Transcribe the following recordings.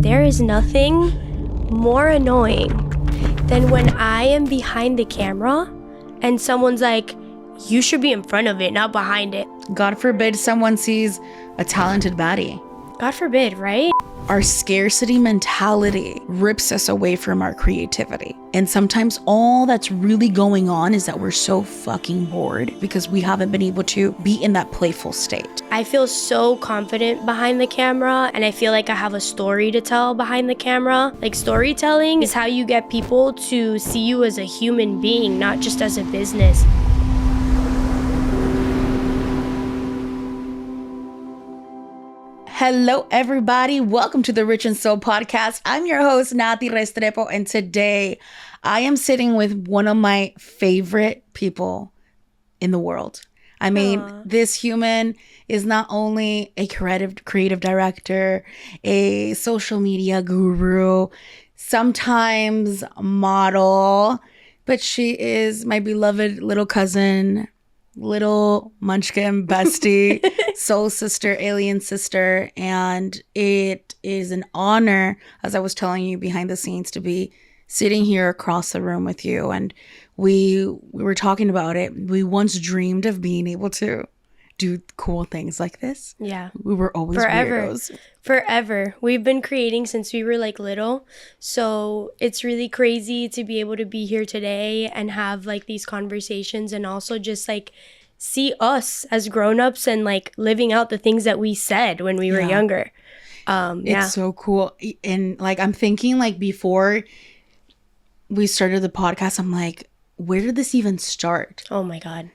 there is nothing more annoying than when I am behind the camera and someone's like, you should be in front of it, not behind it. God forbid someone sees a talented baddie. God forbid, right? Our scarcity mentality rips us away from our creativity. And sometimes all that's really going on is that we're so fucking bored because we haven't been able to be in that playful state. I feel so confident behind the camera, and I feel like I have a story to tell behind the camera. Like, storytelling is how you get people to see you as a human being, not just as a business. Hello, everybody. Welcome to the Rich and Soul podcast. I'm your host, Nati Restrepo, and today I am sitting with one of my favorite people in the world. I mean, This human is not only a creative director, a social media guru, sometimes model, but she is my beloved little cousin, little munchkin bestie, soul sister, alien sister. And it is an honor, as I was telling you behind the scenes, to be sitting here across the room with you. And we were talking about it. We once dreamed of being able to do cool things like this. Yeah. We were always weirdos. Forever. We've been creating since we were like little. So it's really crazy to be able to be here today and have like these conversations, and also just like see us as grown-ups and like living out the things that we said when we were younger. It's so cool. And like, I'm thinking like before we started the podcast, I'm like, where did this even start? Oh my God.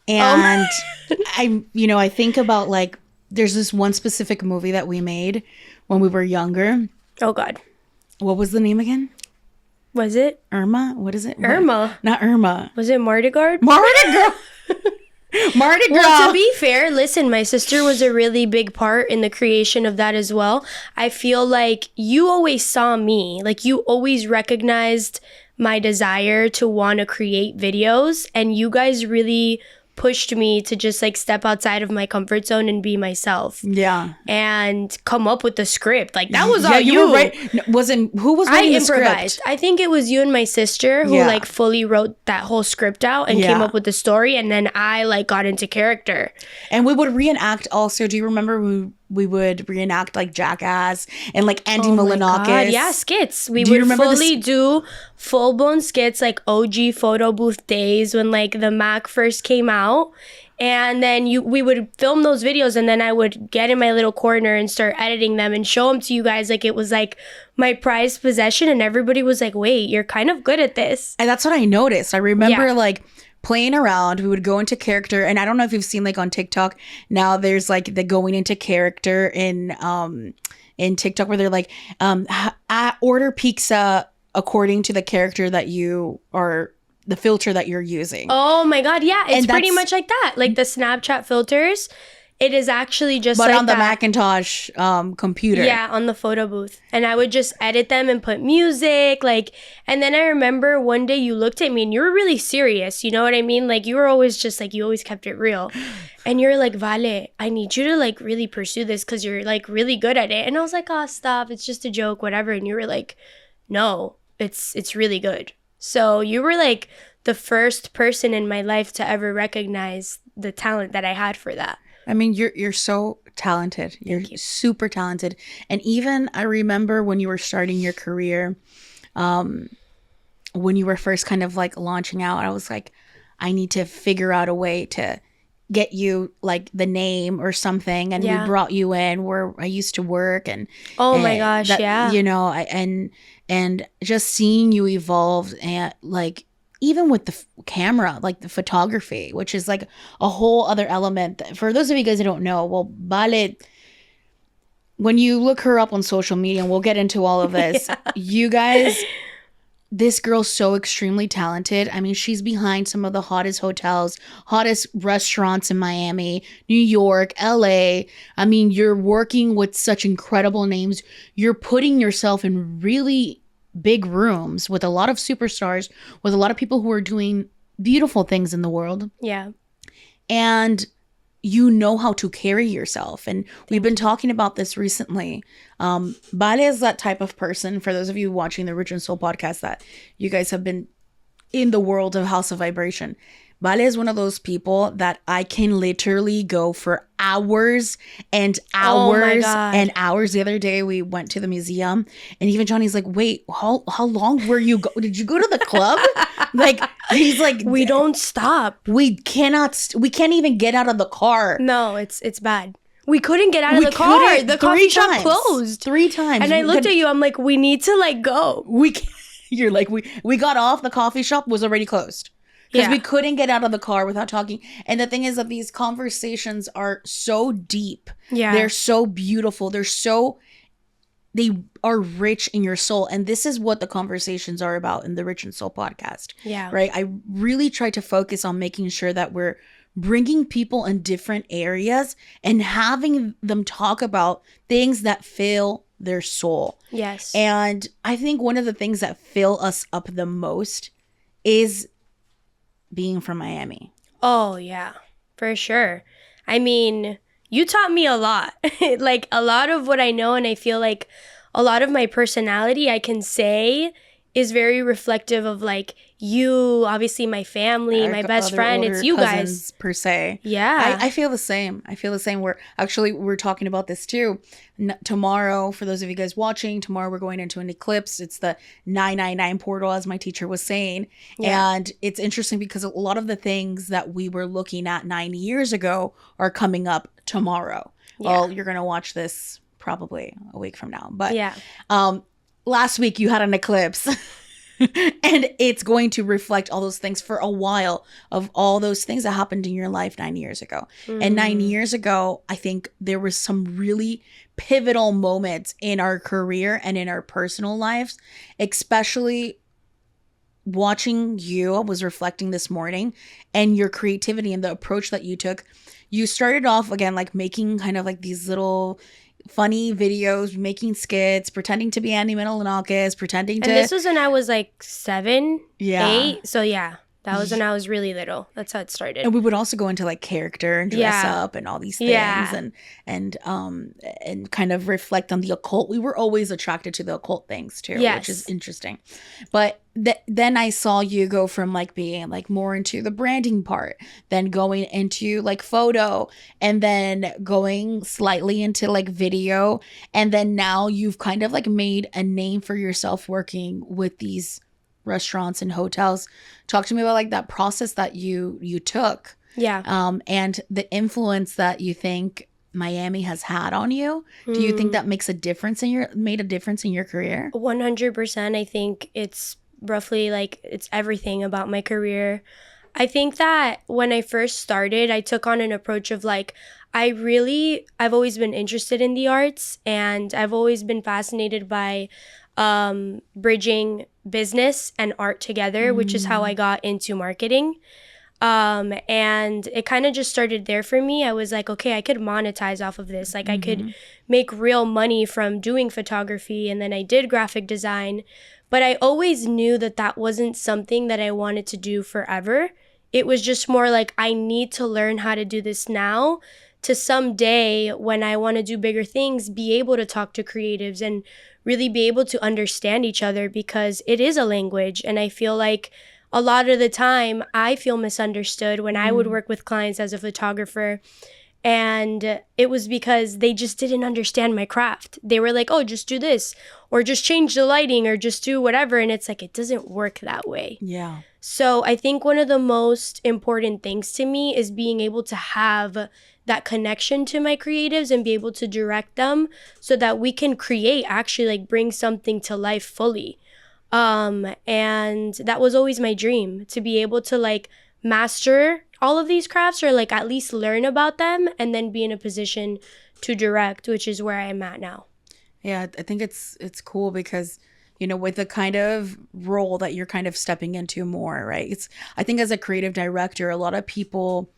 And I think about like, there's this one specific movie that we made when we were younger. Oh God. What was the name again? Was it? Irma? What is it? Irma. Not Irma. Was it Mardi Gras? Mardi Gras. Mardi Gras. Well, to be fair, listen, my sister was a really big part in the creation of that as well. I feel like you always saw me, like you always recognized my desire to want to create videos, and you guys really pushed me to just like step outside of my comfort zone and be myself. Yeah. And come up with the script. Like that was all you. You were right. Who was writing the script? I improvised. I think it was you and my sister who like fully wrote that whole script out and came up with the story, and then I like got into character. And we would reenact also. Do you remember we would reenact like Jackass and like Andy Milonakis? Yeah, skits. We would fully do full-blown skits, like OG photo booth days when like the Mac first came out. And then we would film those videos, and then I would get in my little corner and start editing them and show them to you guys like it was like my prized possession, and everybody was like, wait, you're kind of good at this. And that's what I noticed. I remember like playing around, we would go into character, and I don't know if you've seen like on TikTok now, there's like the going into character in TikTok where they're like, order pizza according to the character that you are, the filter that you're using. Oh my God, yeah, it's pretty much like that. Like the Snapchat filters, it is actually just like that. But on the Macintosh computer. Yeah, on the photo booth. And I would just edit them and put music, like, and then I remember one day you looked at me and you were really serious, you know what I mean? Like you were always just like, you always kept it real. And you're like, Vale, I need you to like really pursue this because you're like really good at it. And I was like, oh, stop, it's just a joke, whatever. And you were like, no, it's really good. So you were like the first person in my life to ever recognize the talent that I had for that. I mean, you're so talented. You're super talented. And even I remember when you were starting your career, when you were first kind of like launching out, I was like, I need to figure out a way to get you like the name or something. And we brought you in where I used to work. And my gosh, you know, and just seeing you evolve, and like even with the camera, like the photography, which is like a whole other element. For those of you guys who don't know, well, Vale, when you look her up on social media, and we'll get into all of this, you guys, this girl's so extremely talented. I mean, she's behind some of the hottest hotels, hottest restaurants in Miami, New York, LA. I mean, you're working with such incredible names. You're putting yourself in really big rooms with a lot of superstars, with a lot of people who are doing beautiful things in the world. Yeah. And you know how to carry yourself. And we've been talking about this recently. Vale is that type of person, for those of you watching the Rich and Soul podcast, that you guys have been in the world of House of Vibration. Vale is one of those people that I can literally go for hours and hours and hours. The other day we went to the museum, and even Johnny's like, wait, how long were you did you go to the club? Like, he's like, we don't stop. We can't even get out of the car. No, it's bad. We couldn't get out of the car. The coffee shop closed 3 times. And I looked at you. I'm like, we need to like go. You're like, we got off. The coffee shop was already closed. Because we couldn't get out of the car without talking. And the thing is that these conversations are so deep. Yeah. They're so beautiful. They are rich in your soul. And this is what the conversations are about in the Rich and Soul podcast. Yeah. Right? I really try to focus on making sure that we're bringing people in different areas and having them talk about things that fill their soul. Yes. And I think one of the things that fill us up the most is being from Miami. Oh, yeah, for sure. I mean, you taught me a lot. Like, a lot of what I know, and I feel like a lot of my personality, I can say, is very reflective of like you, obviously my family, my best friend. It's you guys per se. Yeah, I feel the same. We're talking about this too. Tomorrow, for those of you guys watching, tomorrow we're going into an eclipse. It's the 999 portal, as my teacher was saying. Yeah. And it's interesting because a lot of the things that we were looking at 9 years ago are coming up tomorrow. Yeah. Well, you're gonna watch this probably a week from now, but yeah. Last week you had an eclipse and it's going to reflect all those things for a while of all those things that happened in your life 9 years ago. And 9 years ago, I think there was some really pivotal moments in our career and in our personal lives, especially watching you. I was reflecting this morning and your creativity and the approach that you took. You started off again, like making kind of like these little funny videos, making skits, pretending to be Andy Menelonakis, pretending to... And this was when I was like 7, 8. So yeah, that was when I was really little. That's how it started. And we would also go into like character and dress up and all these things and kind of reflect on the occult. We were always attracted to the occult things too, which is interesting. But then I saw you go from like being like more into the branding part, then going into like photo, and then going slightly into like video. And then now you've kind of like made a name for yourself working with these restaurants and hotels. Talk to me about like that process that you took. Yeah. And the influence that you think Miami has had on you. Do you think that made a difference in your career? 100%. I think it's roughly like it's everything about my career. I think that when I first started, I took on an approach of like, I've always been interested in the arts, and I've always been fascinated by bridging business and art together, which is how I got into marketing. And it kind of just started there for me. I was like, okay, I could monetize off of this. Like I could make real money from doing photography. And then I did graphic design, but I always knew that that wasn't something that I wanted to do forever. It was just more like, I need to learn how to do this now to someday, when I want to do bigger things, be able to talk to creatives and really be able to understand each other, because it is a language. And I feel like a lot of the time I feel misunderstood when I would work with clients as a photographer. And it was because they just didn't understand my craft. They were like, oh, just do this, or just change the lighting, or just do whatever. And it's like, it doesn't work that way. Yeah. So I think one of the most important things to me is being able to have that connection to my creatives and be able to direct them so that we can actually like bring something to life fully. And that was always my dream, to be able to like master all of these crafts, or like at least learn about them, and then be in a position to direct, which is where I am at now. Yeah, I think it's cool because, you know, with the kind of role that you're kind of stepping into more, right? I think as a creative director, a lot of people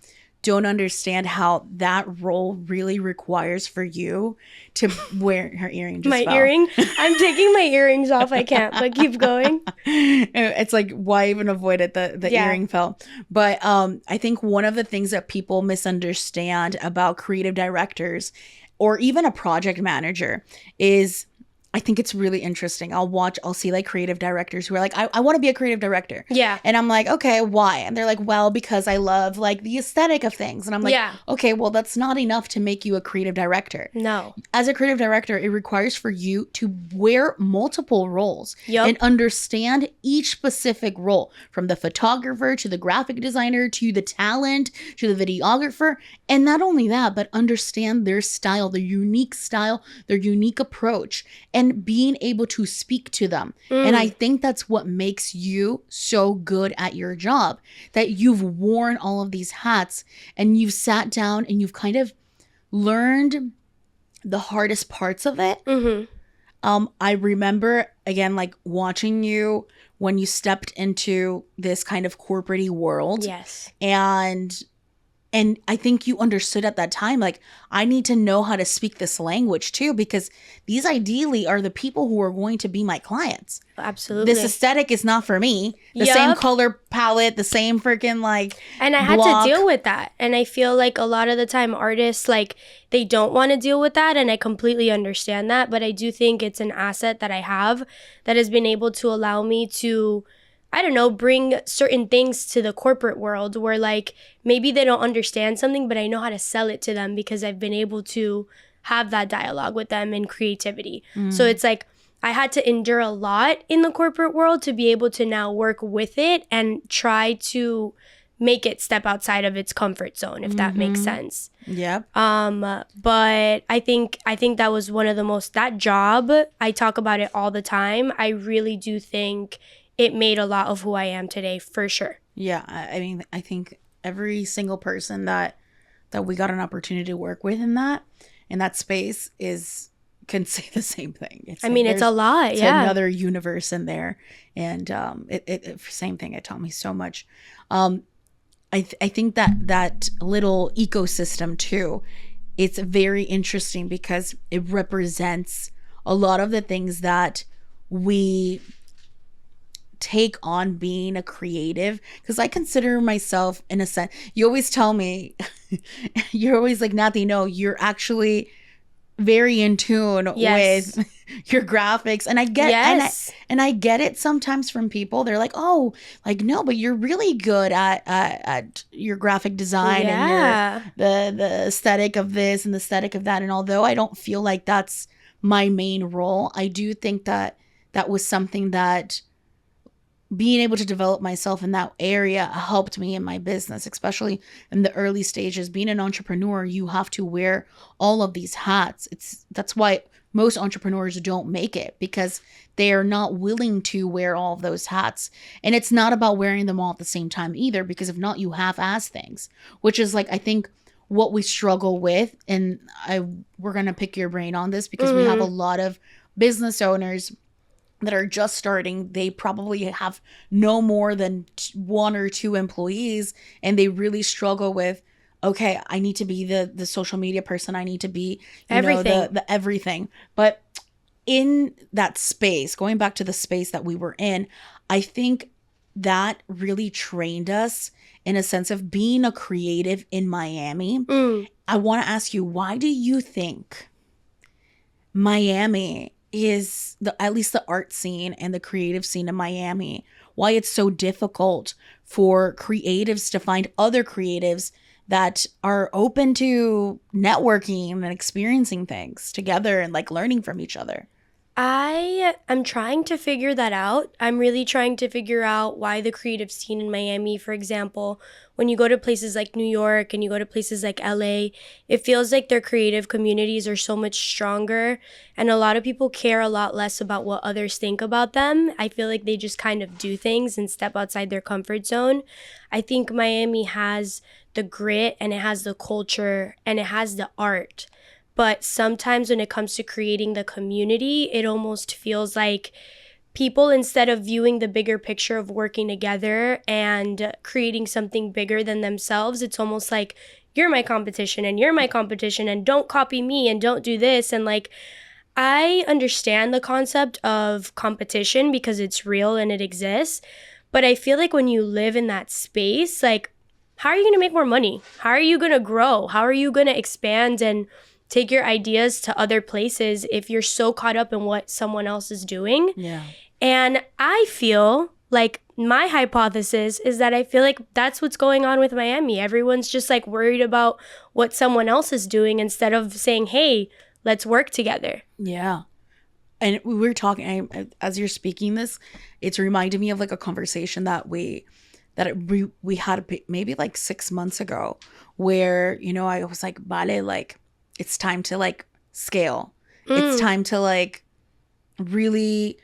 don't understand how that role really requires for you to wear her earring. Just my fell. earring. I'm taking my earrings off. I can't, but keep going. It's like, why even avoid it? The Yeah. earring fell. But I think one of the things that people misunderstand about creative directors or even a project manager is, I think it's really interesting. I'll see like creative directors who are like, I want to be a creative director. Yeah. And I'm like, okay, why? And they're like, well, because I love like the aesthetic of things. And I'm like, Yeah. okay, well, that's not enough to make you a creative director. No. As a creative director, it requires for you to wear multiple roles Yup. and understand each specific role, from the photographer to the graphic designer to the talent to the videographer. And not only that, but understand their style, their unique approach, and being able to speak to them. And I think that's what makes you so good at your job, that you've worn all of these hats and you've sat down and you've kind of learned the hardest parts of it. I remember, again, like watching you when you stepped into this kind of corporate-y world. Yes. And I think you understood at that time, like, I need to know how to speak this language too, because these ideally are the people who are going to be my clients. Absolutely. This aesthetic is not for me. The same color palette, the same freaking like And I had to deal with that. And I feel like a lot of the time artists, like, they don't want to deal with that. And I completely understand that. But I do think it's an asset that I have that has been able to allow me to, I don't know, bring certain things to the corporate world where like maybe they don't understand something, but I know how to sell it to them because I've been able to have that dialogue with them in creativity. So it's like I had to endure a lot in the corporate world to be able to now work with it and try to make it step outside of its comfort zone, if that makes sense. Yep. But I think that was one of the most, that job, I talk about it all the time. I really do think it made a lot of who I am today, for sure. Yeah, I mean, I think every single person that we got an opportunity to work with in that space can say the same thing. It's it's a lot, it's yeah. another universe in there, and it same thing. It taught me so much. I think that little ecosystem too, it's very interesting because it represents a lot of the things that we take on being a creative, because I consider myself, in a sense, you always tell me you're always like, Nathy, no, you're actually very in tune with your graphics. And I get and I get it sometimes from people. They're like, oh, like, no, but you're really good at your graphic design and the aesthetic of this and the aesthetic of that. And although I don't feel like that's my main role, I do think that was something that being able to develop myself in that area helped me in my business, especially in the early stages. Being an entrepreneur, you have to wear all of these hats. That's why most entrepreneurs don't make it, because they are not willing to wear all of those hats. And it's not about wearing them all at the same time either, because if not, you half-ass things, which is like, I think what we struggle with. And we're going to pick your brain on this because we have a lot of business owners that are just starting. They probably have no more than 1 or 2 employees, and they really struggle with, okay, I need to be the social media person. I need to be everything. The everything. But in that space, going back to the space that we were in, I think that really trained us in a sense of being a creative in Miami. I want to ask you, why do you think Miami is at least the art scene and the creative scene in Miami, why it's so difficult for creatives to find other creatives that are open to networking and experiencing things together and like learning from each other? I'm trying to figure that out. I'm really trying to figure out why the creative scene in Miami, for example, when you go to places like New York and you go to places like LA, it feels like their creative communities are so much stronger, and a lot of people care a lot less about what others think about them. I feel like they just kind of do things and step outside their comfort zone. I think Miami has the grit and it has the culture and it has the art. But sometimes when it comes to creating the community, it almost feels like people, instead of viewing the bigger picture of working together and creating something bigger than themselves, it's almost like you're my competition and you're my competition and don't copy me and don't do this. And like, I understand the concept of competition because it's real and it exists. But I feel like when you live in that space, like, how are you going to make more money? How are you going to grow? How are you going to expand and take your ideas to other places if you're so caught up in what someone else is doing? Yeah. And I feel like my hypothesis is that I feel like that's what's going on with Miami. Everyone's just like worried about what someone else is doing instead of saying, hey, let's work together. Yeah. And we were talking, as you're speaking this, it's reminded me of like a conversation that we had maybe like 6 months ago where, you know, I was like, Vale, like, it's time to like scale. It's time to like really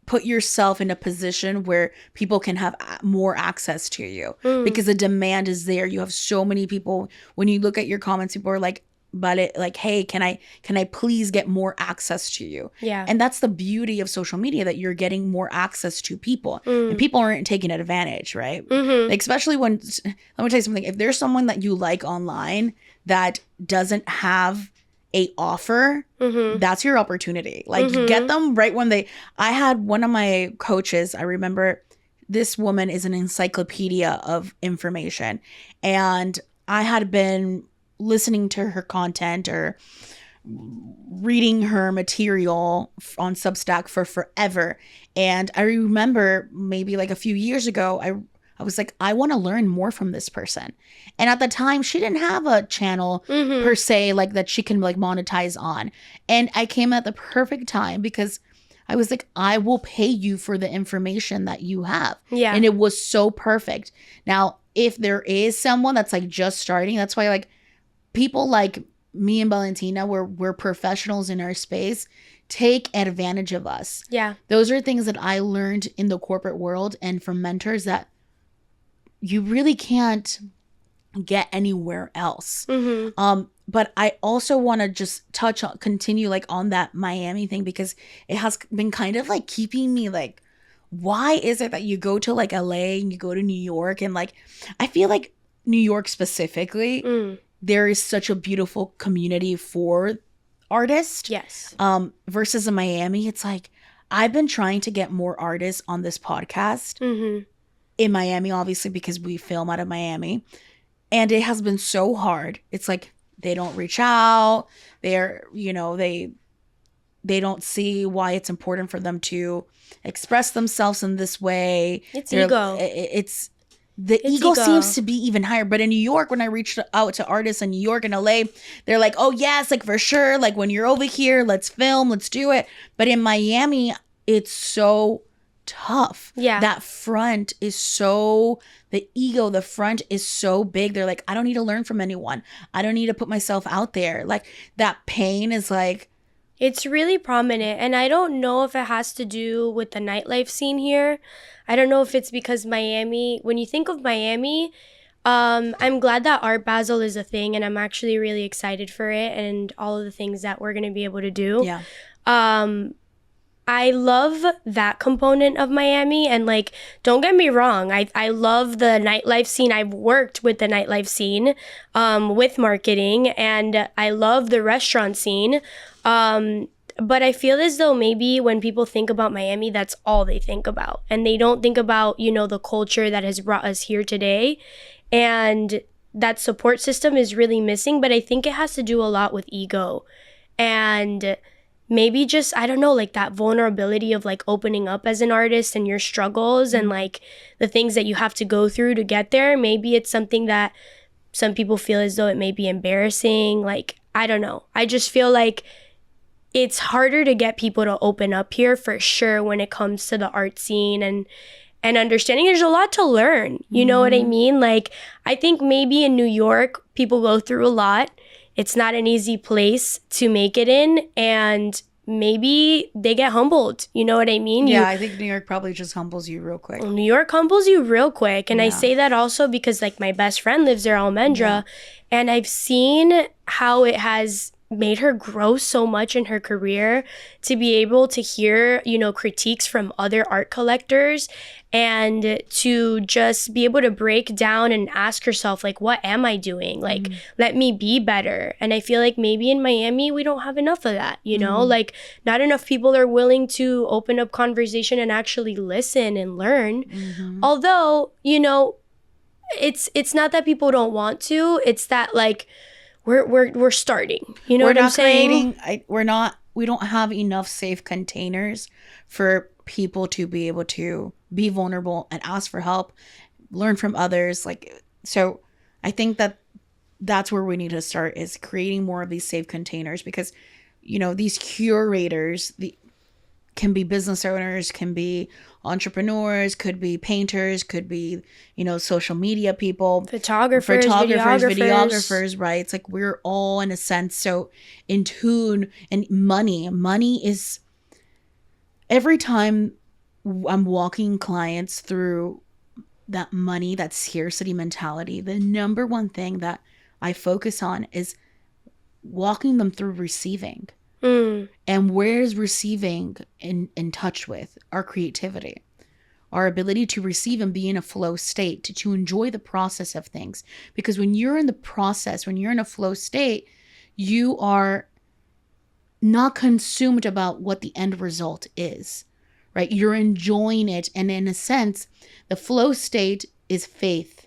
put yourself in a position where people can have more access to you because the demand is there. You have so many people. When you look at your comments, people are like, but like, hey, can I please get more access to you? Yeah. And that's the beauty of social media, that you're getting more access to people and people aren't taking advantage, right? Like, especially when, let me tell you something, if there's someone that you like online that doesn't have a offer, that's your opportunity. Like, get them right when I had one of my coaches, I remember, this woman is an encyclopedia of information, and I had been listening to her content or reading her material on Substack for forever. And I remember maybe like a few years ago, I was like, I want to learn more from this person. And at the time, she didn't have a channel per se, like that she can like monetize on. And I came at the perfect time because I was like, I will pay you for the information that you have. Yeah. And it was so perfect. Now, if there is someone that's like just starting, that's why like people like me and Valentina, we're professionals in our space, take advantage of us. Yeah. Those are things that I learned in the corporate world and from mentors that you really can't get anywhere else. But I also want to just continue like on that Miami thing, because it has been kind of like keeping me like, why is it that you go to like LA and you go to New York, and like, I feel like New York specifically, there is such a beautiful community for artists. Yes. Versus in Miami, it's like, I've been trying to get more artists on this podcast in Miami, obviously, because we film out of Miami. And it has been so hard. It's like, they don't reach out. They're, you know, they don't see why it's important for them to express themselves in this way. It's ego. It's ego seems to be even higher. But in New York, when I reached out to artists in New York and LA, they're like, oh yes, like for sure. Like, when you're over here, let's film, let's do it. But in Miami, it's so tough. Yeah. That front is so, the ego, the front is so big. They're like, I don't need to learn from anyone. I don't need to put myself out there. Like, that pain is like, it's really prominent. And I don't know if it has to do with the nightlife scene here. I don't know if it's because Miami, when you think of Miami, I'm glad that Art Basel is a thing, and I'm actually really excited for it and all of the things that we're going to be able to do. Yeah. I love that component of Miami, and like, don't get me wrong, I love the nightlife scene. I've worked with the nightlife scene with marketing, and I love the restaurant scene. But I feel as though maybe when people think about Miami, that's all they think about, and they don't think about, you know, the culture that has brought us here today, and that support system is really missing. But I think it has to do a lot with ego, and maybe just, I don't know, like that vulnerability of like opening up as an artist and your struggles and like the things that you have to go through to get there. Maybe it's something that some people feel as though it may be embarrassing. Like, I don't know. I just feel like it's harder to get people to open up here for sure when it comes to the art scene and understanding there's a lot to learn. You know what I mean? Like, I think maybe in New York, people go through a lot. It's not an easy place to make it in, and maybe they get humbled. You know what I mean? Yeah, I think New York probably just humbles you real quick. New York humbles you real quick. And I say that also because like my best friend lives there, Almendra, and I've seen how it has made her grow so much in her career, to be able to hear, critiques from other art collectors, and to just be able to break down and ask herself, like, what am I doing? Like, let me be better. And I feel like maybe in Miami, we don't have enough of that, like not enough people are willing to open up conversation and actually listen and learn. Although, it's not that people don't want to, it's that like, we're starting. You know what I'm saying? We don't have enough safe containers for people to be able to be vulnerable and ask for help, learn from others. Like, so I think that's where we need to start, is creating more of these safe containers, because, these curators, can be business owners, can be entrepreneurs, could be painters, could be, social media people, photographers, videographers, right? It's like we're all in a sense so in tune. And money is, every time I'm walking clients through that money, that scarcity mentality, the number one thing that I focus on is walking them through receiving. And where is receiving in touch with our creativity, our ability to receive and be in a flow state, to enjoy the process of things. Because when you're in the process, when you're in a flow state, you are not consumed about what the end result is, right? You're enjoying it. And in a sense, the flow state is faith,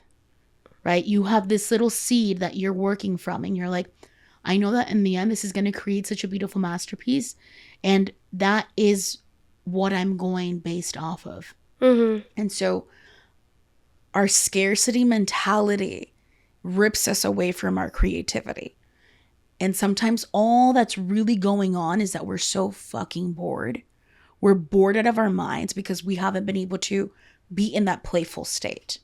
right? You have this little seed that you're working from, and you're like, I know that in the end, this is going to create such a beautiful masterpiece. And that is what I'm going based off of. And so our scarcity mentality rips us away from our creativity. And sometimes all that's really going on is that we're so fucking bored. We're bored out of our minds because we haven't been able to be in that playful state.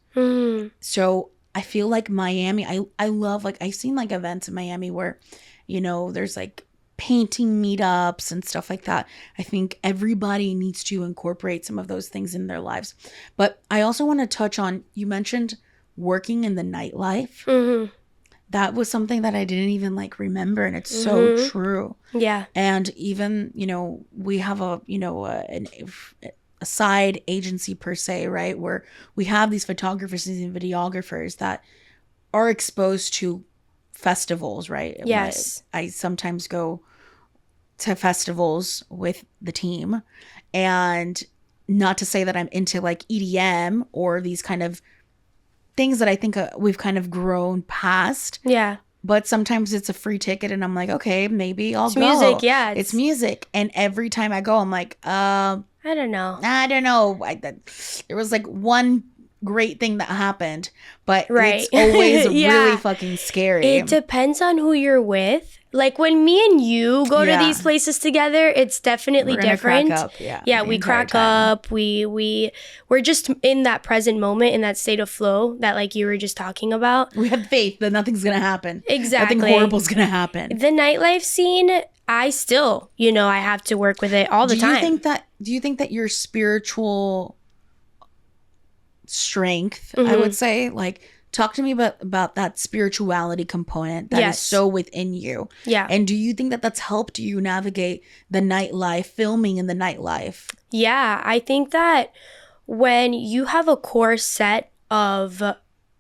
So I feel like Miami, I love, like, I've seen like events in Miami where, there's like painting meetups and stuff like that. I think everybody needs to incorporate some of those things in their lives. But I also want to touch on, you mentioned working in the nightlife. That was something that I didn't even like remember. And it's so true. Yeah. And even, we have a side agency per se, right? Where we have these photographers and videographers that are exposed to festivals, right? Yes. I sometimes go to festivals with the team, and not to say that I'm into like EDM or these kind of things that I think we've kind of grown past. Yeah. But sometimes it's a free ticket and I'm like, okay, maybe I'll go. It's music, yeah. It's music. And every time I go, I'm like, I don't know. There was like one great thing that happened, but it's always really fucking scary. It depends on who you're with. Like when me and you go to these places together, it's definitely different. Crack up. Yeah, we crack up. We're just in that present moment, in that state of flow that like you were just talking about. We have faith that nothing's gonna happen. Exactly. Nothing horrible's gonna happen. The nightlife scene, I still, I have to work with it all the time. Do you think that your spiritual strength, I would say, like, talk to me about that spirituality component that is so within you. Yeah. And do you think that that's helped you navigate the nightlife, filming in the nightlife? Yeah, I think that when you have a core set of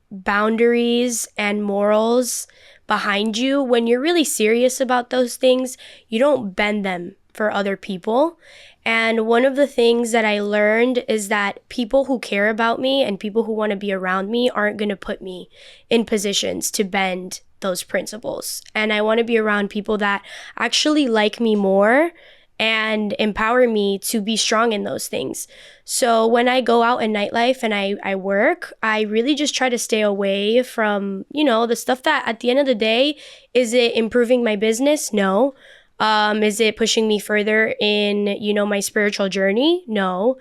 boundaries and morals behind you, when you're really serious about those things, you don't bend them for other people. And one of the things that I learned is that people who care about me and people who want to be around me aren't going to put me in positions to bend those principles. And I want to be around people that actually like me more and empower me to be strong in those things. So when I go out in nightlife and I work, I really just try to stay away from, the stuff that at the end of the day, is it improving my business? No. Is it pushing me further in, my spiritual journey? No.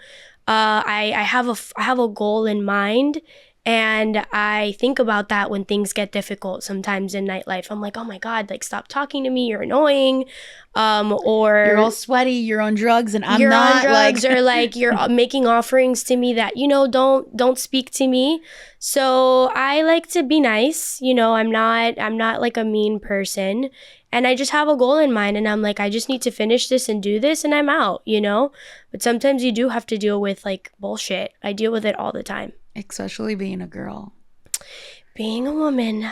I have a goal in mind, and I think about that when things get difficult sometimes in nightlife. I'm like, oh my God, like stop talking to me, you're annoying. Or you're all sweaty, you're on drugs, and you're not on drugs, or like you're making offerings to me that, don't speak to me. So I like to be nice, I'm not like a mean person. and I just have a goal in mind, and I'm like, I just need to finish this and do this, and I'm out, you know? But sometimes you do have to deal with like bullshit. I deal with it all the time. Especially being a girl. Being a woman.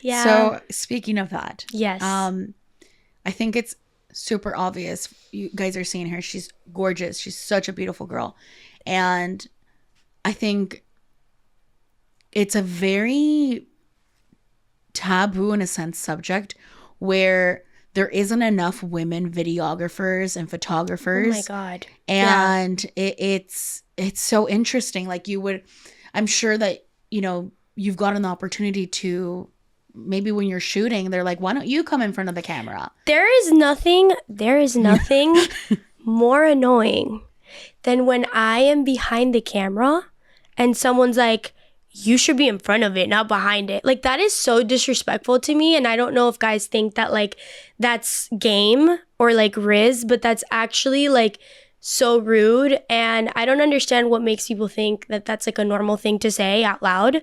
Yeah. So speaking of that. Yes. I think it's super obvious. You guys are seeing her. She's gorgeous. She's such a beautiful girl. And I think it's a very taboo, in a sense, subject where there isn't enough women videographers and photographers. Oh my God. And it's so interesting. Like I'm sure that, you know, you've got an opportunity to, maybe when you're shooting, they're like, why don't you come in front of the camera? There is nothing more annoying than when I am behind the camera and someone's like, you should be in front of it, not behind it. Like, that is so disrespectful to me. And I don't know if guys think that like that's game or like riz, but that's actually like so rude. And I don't understand what makes people think that that's like a normal thing to say out loud.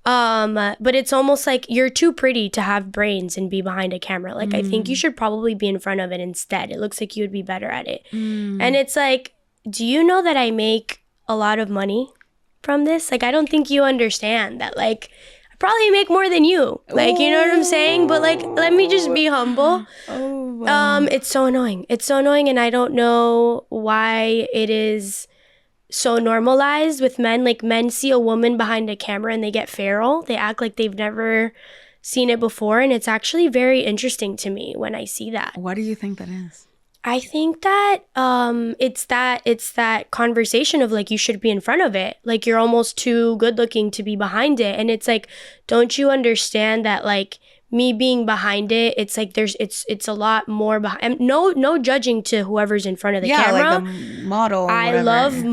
But it's almost like you're too pretty to have brains and be behind a camera. Like, I think you should probably be in front of it instead. It looks like you would be better at it. And it's like, do you know that I make a lot of money from this? Like, I don't think you understand that, like, I probably make more than you. Like, you know what I'm saying? But like, let me just be humble. Oh, wow. It's so annoying. It's so annoying, and I don't know why it is so normalized with men. Like, men see a woman behind a camera and they get feral. They act like they've never seen it before, and it's actually very interesting to me when I see that. What do you think that is? I think that it's that conversation of like, you should be in front of it. Like, you're almost too good looking to be behind it. And it's like, don't you understand that like me being behind it, it's like it's a lot more behind. No judging to whoever's in front of the camera. Yeah, like the model. I love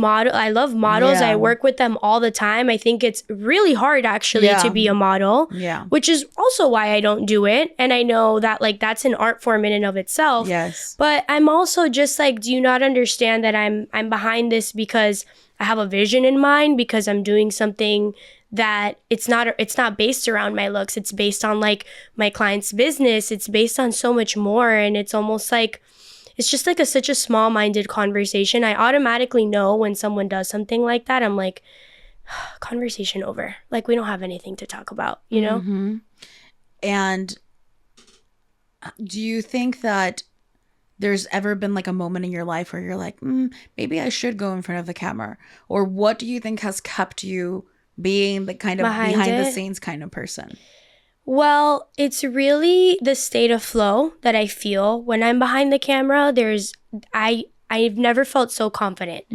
models. Yeah. I work with them all the time. I think it's really hard actually to be a model. Yeah. Which is also why I don't do it. And I know that like that's an art form in and of itself. Yes. But I'm also just like, do you not understand that I'm behind this because I have a vision in mind, because I'm doing something that it's not based around my looks. It's based on like my client's business. It's based on so much more. And it's almost like, it's just like such a small-minded conversation. I automatically know when someone does something like that. I'm like, conversation over. Like, we don't have anything to talk about, you know? Mm-hmm. And do you think that there's ever been like a moment in your life where you're like, maybe I should go in front of the camera? Or what do you think has kept you being the kind of behind the scenes kind of person? Well, it's really the state of flow that I feel when I'm behind the camera. I've never felt so confident.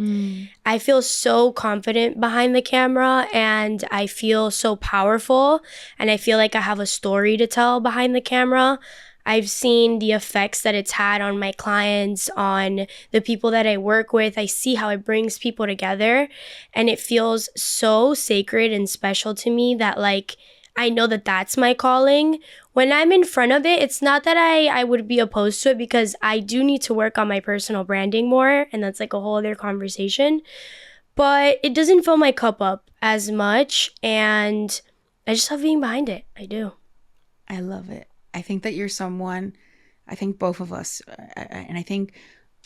I feel so confident behind the camera, and I feel so powerful, and I feel like I have a story to tell behind the camera. I've seen the effects that it's had on my clients, on the people that I work with. I see how it brings people together, and it feels so sacred and special to me that like, I know that that's my calling. When I'm in front of it, it's not that I would be opposed to it, because I do need to work on my personal branding more, and that's like a whole other conversation. But it doesn't fill my cup up as much, and I just love being behind it. I do. I love it. I think that you're someone, I think both of us, and I think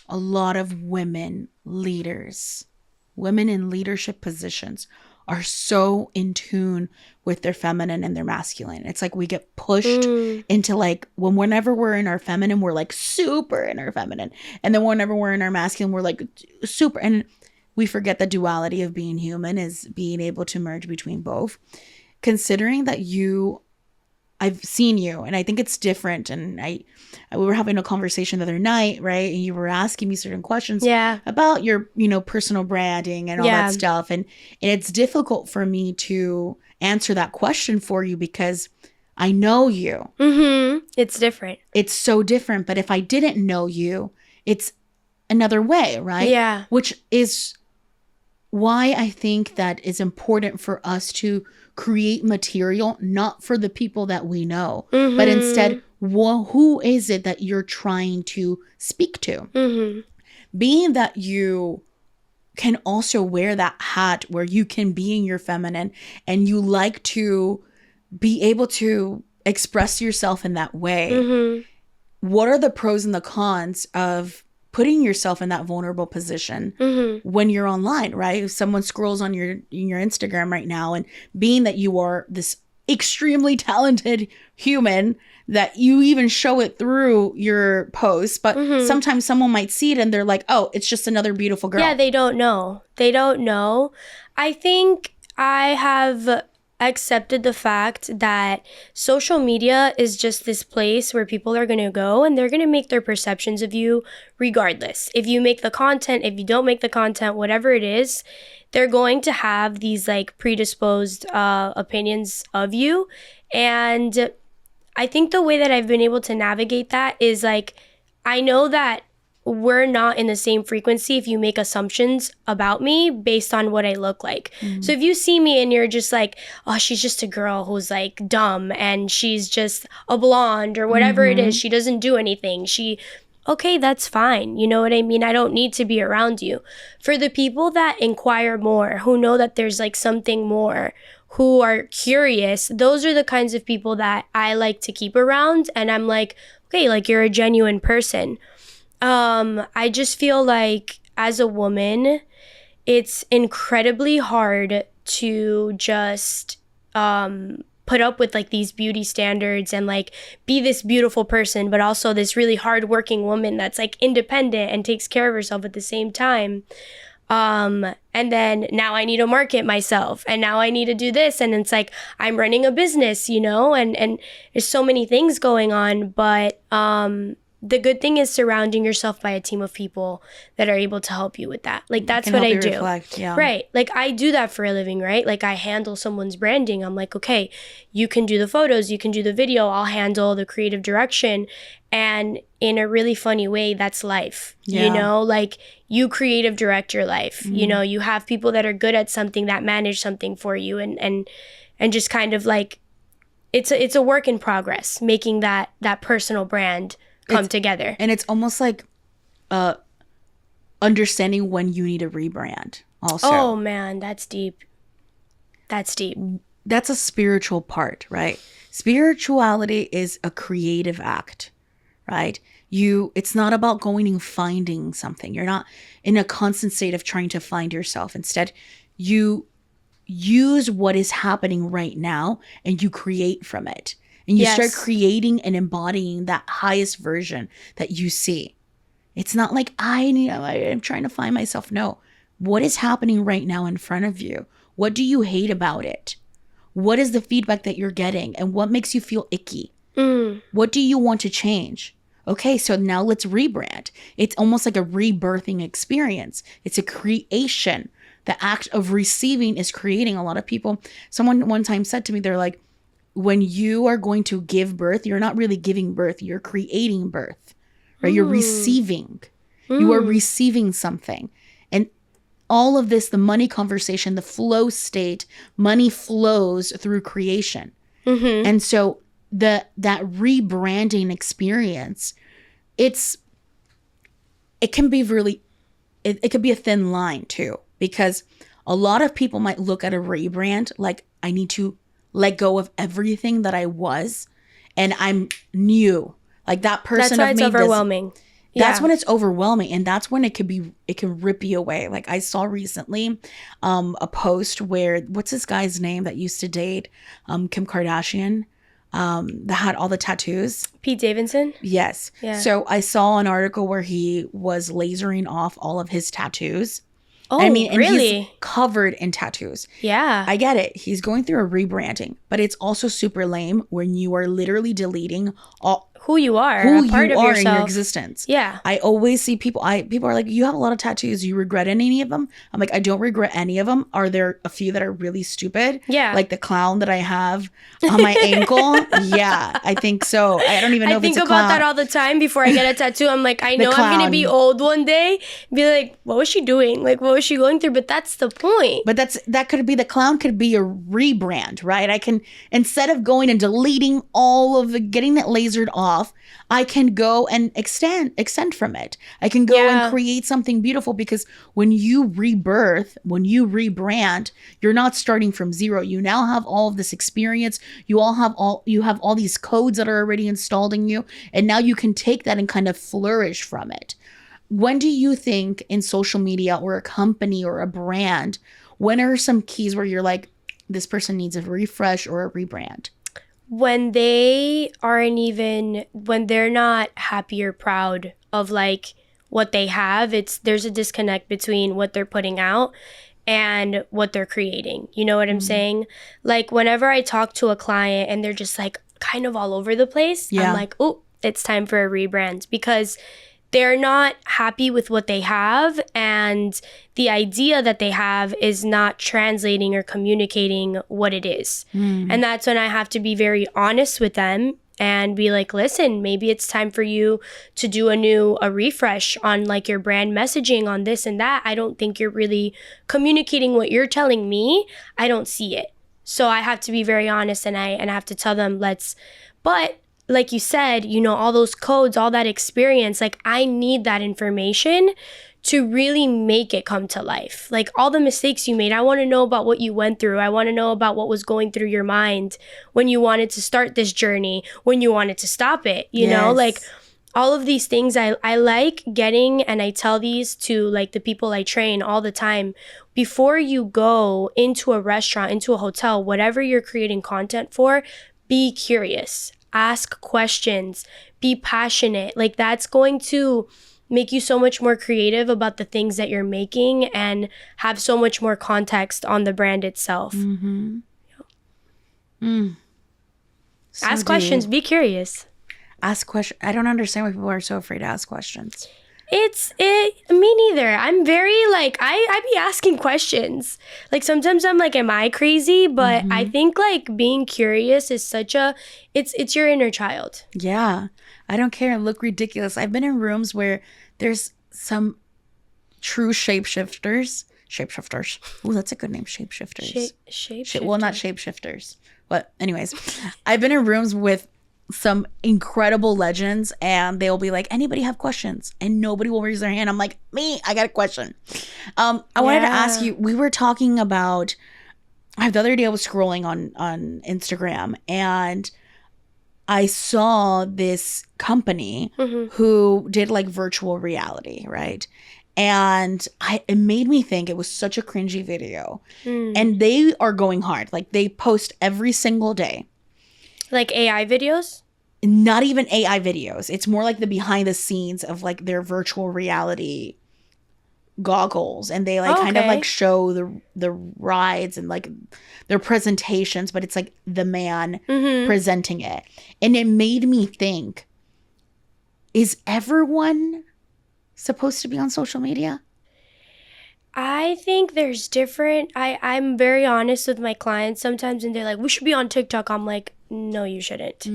a lot of women leaders, women in leadership positions are so in tune with their feminine and their masculine. It's like we get pushed into like, whenever we're in our feminine, we're like super in our feminine. And then whenever we're in our masculine, we're like super. And we forget the duality of being human is being able to merge between both. Considering that I've seen you, and I think it's different. And we were having a conversation the other night, right? And you were asking me certain questions about your, personal branding and all that stuff. And it's difficult for me to answer that question for you because I know you. Mm-hmm. It's different. It's so different. But if I didn't know you, it's another way, right? Yeah. Which is why I think that it's important for us to create material, not for the people that we know, but instead, who is it that you're trying to speak to? Being that you can also wear that hat where you can be in your feminine and you like to be able to express yourself in that way. what are the pros and the cons of putting yourself in that vulnerable position when you're online, right? If someone scrolls on your Instagram right now, and being that you are this extremely talented human, that you even show it through your posts, but sometimes someone might see it and they're like, oh, it's just another beautiful girl. Yeah, they don't know. I think I have accepted the fact that social media is just this place where people are going to go and they're going to make their perceptions of you regardless. If you make the content, if you don't make the content, whatever it is, they're going to have these like predisposed opinions of you. And I think the way that I've been able to navigate that is like, I know that we're not in the same frequency if you make assumptions about me based on what I look like. So if you see me and you're just like, oh, she's just a girl who's like dumb and she's just a blonde or whatever it is, she doesn't do anything. Okay, that's fine. You know what I mean? I don't need to be around you. For the people that inquire more, who know that there's like something more, who are curious, those are the kinds of people that I like to keep around. And I'm like, okay, like you're a genuine person. I just feel like as a woman, it's incredibly hard to just put up with like these beauty standards and like be this beautiful person, but also this really hardworking woman that's like independent and takes care of herself at the same time. And then now I need to market myself and now I need to do this. And it's like, I'm running a business, you know, and there's so many things going on, but, the good thing is surrounding yourself by a team of people that are able to help you with that. Like, that's what I do. Reflect, yeah. Right. Like, I do that for a living, right? Like, I handle someone's branding. I'm like, okay, you can do the photos, you can do the video, I'll handle the creative direction. And in a really funny way, that's life. Yeah. You know, like, you creative direct your life. You know, you have people that are good at something that manage something for you and just kind of like, it's a work in progress, making that personal brand come together. And it's almost like understanding when you need to rebrand also. Oh man, that's deep. That's a spiritual part, right? Spirituality is a creative act, right? It's not about going and finding something. You're not in a constant state of trying to find yourself. Instead, you use what is happening right now and you create from it. And you start creating and embodying that highest version that you see. It's not like I'm trying to find myself. No. What is happening right now in front of you? What do you hate about it? What is the feedback that you're getting? And what makes you feel icky? What do you want to change? Okay, so now let's rebrand. It's almost like a rebirthing experience. It's a creation. The act of receiving is creating. A lot of people, someone one time said to me, they're like, when you are going to give birth, you're not really giving birth, you're creating birth, right? You're receiving. You are receiving something. And all of this, the money conversation, the flow state, money flows through creation. And so that rebranding experience, it can be really, it could be a thin line too, because a lot of people might look at a rebrand like, I need to let go of everything that I was and I'm new. Like that person. That's why it's overwhelming. That's when it's overwhelming. And that's when it can rip you away. Like I saw recently a post where, what's this guy's name that used to date Kim Kardashian that had all the tattoos? Pete Davidson? Yes. Yeah. So I saw an article where he was lasering off all of his tattoos. Oh, and really? He's covered in tattoos. Yeah. I get it. He's going through a rebranding, but it's also super lame when you are literally deleting who you are, who a part you of are yourself. in your existence. Yeah. I always see people are like, you have a lot of tattoos. Do you regret any of them? I'm like, I don't regret any of them. Are there a few that are really stupid? Yeah. Like the clown that I have on my ankle? Yeah, I think so. I don't even know if it's a clown. I think about that all the time before I get a tattoo. I'm like, I know I'm going to be old one day. Be like, what was she doing? Like, what was she going through? But that's the point. But that could be, the clown could be a rebrand, right? I can, instead of going and deleting all of the, getting it lasered off, off, I can go and extend from it. I can go and create something beautiful, because when you rebirth, when you rebrand, you're not starting from zero. You now have all of this experience. You have all these codes that are already installed in you, and now you can take that and kind of flourish from it. When do you think in social media or a company or a brand, when are some keys where you're like, this person needs a refresh or a rebrand? When they're not happy or proud of like what they have, there's a disconnect between what they're putting out and what they're creating. You know what I'm saying? Like whenever I talk to a client and they're just like kind of all over the place, I'm like, oh, it's time for a rebrand, because they're not happy with what they have, and the idea that they have is not translating or communicating what it is. And that's when I have to be very honest with them and be like, listen, maybe it's time for you to do a refresh on like your brand messaging on this and that. I don't think you're really communicating what you're telling me. I don't see it. So I have to be very honest, and I have to tell them, but like you said, you know, all those codes, all that experience, like I need that information to really make it come to life. Like all the mistakes you made, I want to know about what you went through. I want to know about what was going through your mind when you wanted to start this journey, when you wanted to stop it, you know, like all of these things I like getting, and I tell these to like the people I train all the time. Before you go into a restaurant, into a hotel, whatever you're creating content for, be curious. Ask questions, be passionate. Like that's going to make you so much more creative about the things that you're making and have so much more context on the brand itself. Ask questions, be curious. Ask questions. I don't understand why people are so afraid to ask questions. Me neither. I'm very like, I be asking questions. Like sometimes I'm like, am I crazy? But I think like being curious is it's your inner child. Yeah. I don't care. Look ridiculous. I've been in rooms where there's some true shapeshifters. Ooh, that's a good name. Shapeshifters. Shapeshifters. Well, not shapeshifters. But anyways, I've been in rooms with some incredible legends, and they'll be like, anybody have questions? And nobody will raise their hand. I'm like, me, I got a question. I wanted to ask you, we were talking about, the other day I was scrolling on Instagram, and I saw this company who did like virtual reality, right? And it made me think it was such a cringy video. And they are going hard. Like they post every single day. Like AI videos? Not even AI videos. It's more like the behind the scenes of like their virtual reality goggles, and they like kind of like show the rides and like their presentations, but it's like the man presenting it. And it made me think, is everyone supposed to be on social media? I think there's I'm very honest with my clients sometimes, and they're like, we should be on TikTok. I'm like, no, you shouldn't.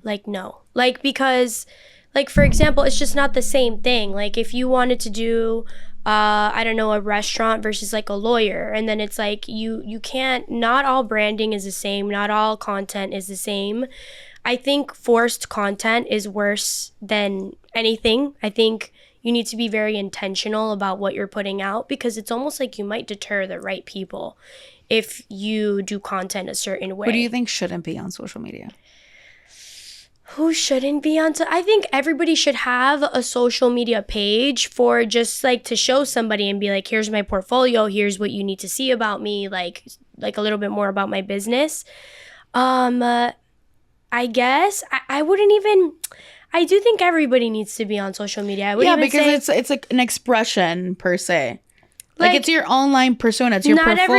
Like, no. Like, because, like, for example, it's just not the same thing. Like, if you wanted to do, I don't know, a restaurant versus, like, a lawyer, and then it's like, you can't, not all branding is the same. Not all content is the same. I think forced content is worse than anything. I think you need to be very intentional about what you're putting out, because it's almost like you might deter the right people if you do content a certain way. Who do you think shouldn't be on social media? Who shouldn't be on? I think everybody should have a social media page for just like to show somebody and be like, here's my portfolio. Here's what you need to see about me. Like a little bit more about my business. I guess I wouldn't even... I do think everybody needs to be on social media. Because it's like an expression per se. Like it's your online persona. It's your portfolio. Not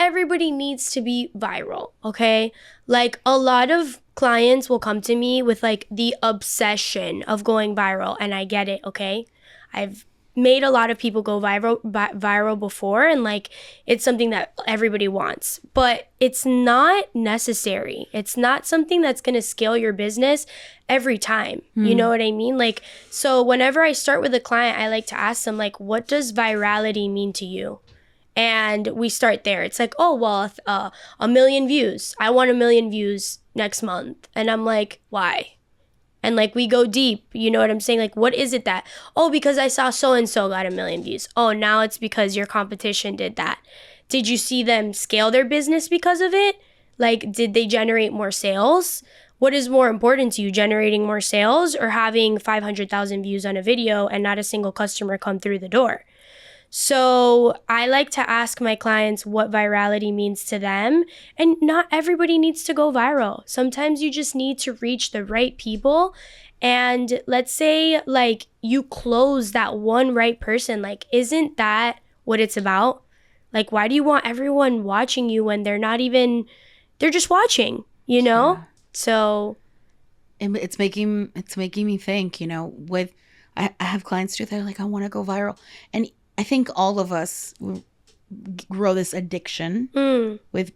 everybody needs to be viral, okay? Like a lot of clients will come to me with like the obsession of going viral, and I get it, okay? I've made a lot of people go viral before, and like it's something that everybody wants, but it's not necessary. It's not something that's going to scale your business every time. You know what I mean? Like, so whenever I start with a client, I like to ask them like, what does virality mean to you? And we start there. It's like, oh, well, 1 million views. I want 1 million views next month. And I'm like, why? And like we go deep, you know what I'm saying? Like, what is it that, oh, because I saw so-and-so got 1 million views. Oh, now it's because your competition did that. Did you see them scale their business because of it? Like, did they generate more sales? What is more important to you, generating more sales or having 500,000 views on a video and not a single customer come through the door? So I like to ask my clients what virality means to them. And not everybody needs to go viral. Sometimes you just need to reach the right people. And let's say like you close that one right person. Like, isn't that what it's about? Like, why do you want everyone watching you when they're just watching, you know? Yeah. So it's making me think, you know, with I have clients too, they're like, I want to go viral. And I think all of us grow this addiction with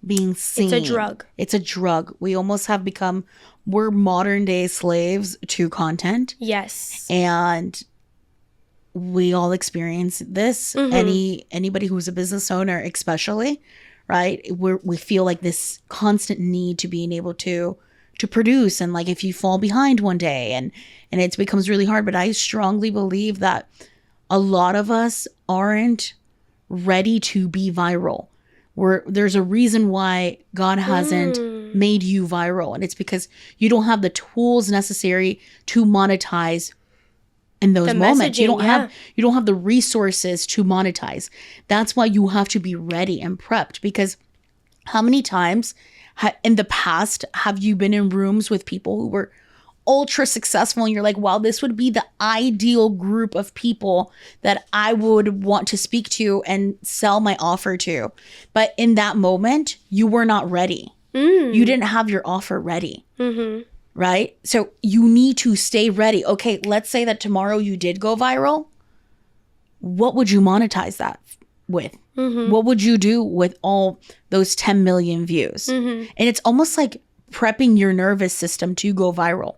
being seen. It's a drug. It's a drug. We almost have become, we're modern day slaves to content. Yes. And we all experience this. Anybody who's a business owner, especially, right? We feel like this constant need to being able to produce. And like if you fall behind one day and it becomes really hard. But I strongly believe that a lot of us aren't ready to be viral. There's a reason why God hasn't made you viral. And it's because you don't have the tools necessary to monetize in those moments. You don't have the resources to monetize. That's why you have to be ready and prepped. Because how many times in the past have you been in rooms with people who were ultra successful and you're like, wow, this would be the ideal group of people that I would want to speak to and sell my offer to. But in that moment, you were not ready. You didn't have your offer ready. Right? So you need to stay ready. Okay, let's say that tomorrow you did go viral. What would you monetize that with? What would you do with all those 10 million views? And it's almost like prepping your nervous system to go viral.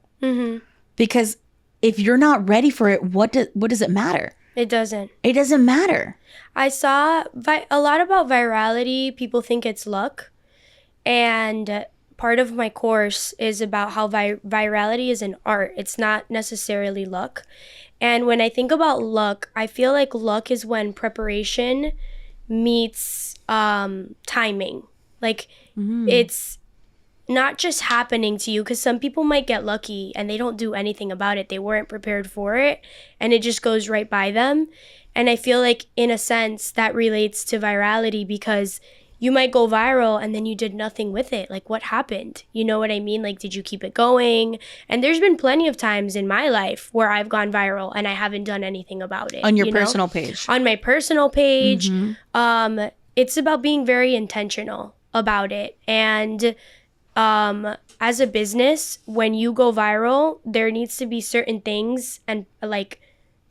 Because if you're not ready for it, what does it matter? It doesn't. It doesn't matter. I saw a lot about virality. People think it's luck. And part of my course is about how virality is an art. It's not necessarily luck. And when I think about luck, I feel like luck is when preparation meets timing. Like it's not just happening to you, because some people might get lucky and they don't do anything about it. They weren't prepared for it and it just goes right by them. And I feel like in a sense that relates to virality, because you might go viral and then you did nothing with it. Like, what happened? You know what I mean? Like, did you keep it going? And there's been plenty of times in my life where I've gone viral and I haven't done anything about it. On your personal page? On my personal page. It's about being very intentional about it. And as a business, when you go viral, there needs to be certain things and like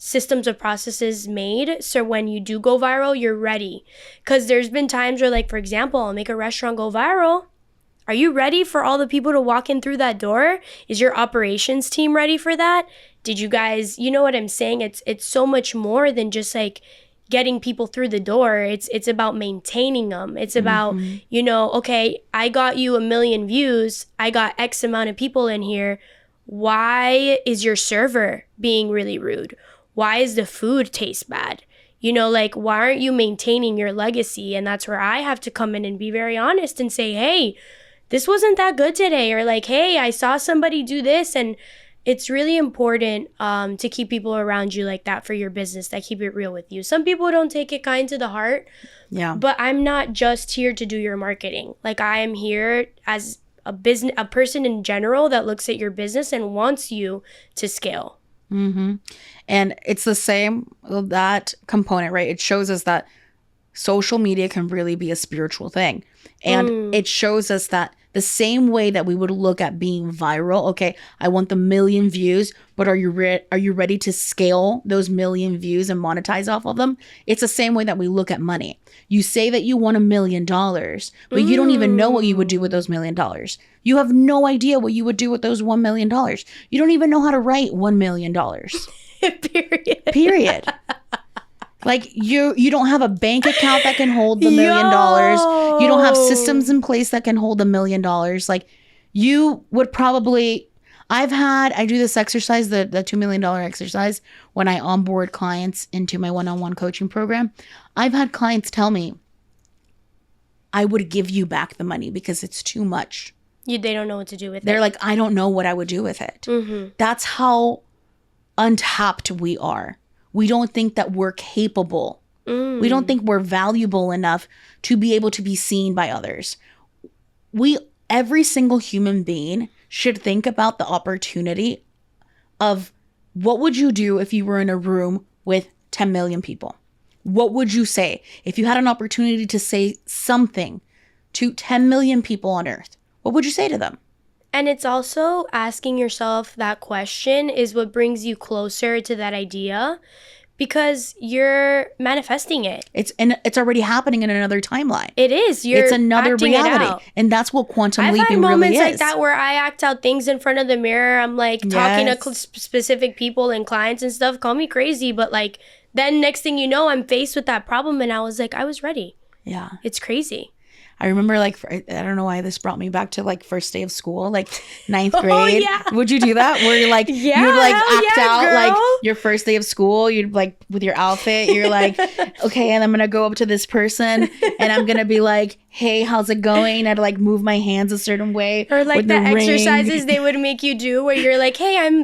systems of processes made so when you do go viral, you're ready. Because there's been times where, like, for example, I'll make a restaurant go viral. Are you ready for all the people to walk in through that door? Is your operations team ready for that? Did you guys, you know what I'm saying? It's so much more than just like getting people through the door. It's about maintaining them. It's about, you know, okay, I got you 1 million views. I got X amount of people in here. Why is your server being really rude? Why is the food taste bad? You know, like, why aren't you maintaining your legacy? And that's where I have to come in and be very honest and say, hey, this wasn't that good today. Or like, hey, I saw somebody do this. And it's really important to keep people around you like that for your business that keep it real with you. Some people don't take it kind to the heart. Yeah. But I'm not just here to do your marketing. Like, I am here as a person in general that looks at your business and wants you to scale. And it's the same, that component, right? It shows us that social media can really be a spiritual thing. And it shows us that the same way that we would look at being viral, okay, I want the 1 million views, but are you ready to scale those 1 million views and monetize off of them? It's the same way that we look at money. You say that you want $1 million, but you don't even know what you would do with those $1 million. You have no idea what you would do with those $1 million. You don't even know how to write $1 million. Period. Like you don't have a bank account that can hold the $1 million. You don't have systems in place that can hold $1 million. Like you would probably, I do this exercise, the $2 million exercise when I onboard clients into my one-on-one coaching program. I've had clients tell me, I would give you back the money because it's too much. They don't know what to do with it. They're like, I don't know what I would do with it. That's how untapped we are. We don't think that we're capable. We don't think we're valuable enough to be able to be seen by others. Every single human being should think about the opportunity of what would you do if you were in a room with 10 million people? What would you say if you had an opportunity to say something to 10 million people on earth? What would you say to them? And it's also asking yourself that question is what brings you closer to that idea, because you're manifesting it. It's already happening in another timeline. It is. It's another reality. And that's what quantum leaping really is. I've had moments like that where I act out things in front of the mirror. I'm like talking to specific people and clients and stuff. Call me crazy, but like then next thing you know, I'm faced with that problem and I was like, I was ready. Yeah. It's crazy. I remember like, I don't know why this brought me back to like first day of school, like 9th grade. Oh, yeah. Would you do that? Where you're like, you'd like act out girl. like your first day of school. You'd like with your outfit, you're like, okay, and I'm going to go up to this person and I'm going to be like, hey, how's it going? I'd like move my hands a certain way. Or like the exercises they would make you do where you're like, hey, I'm,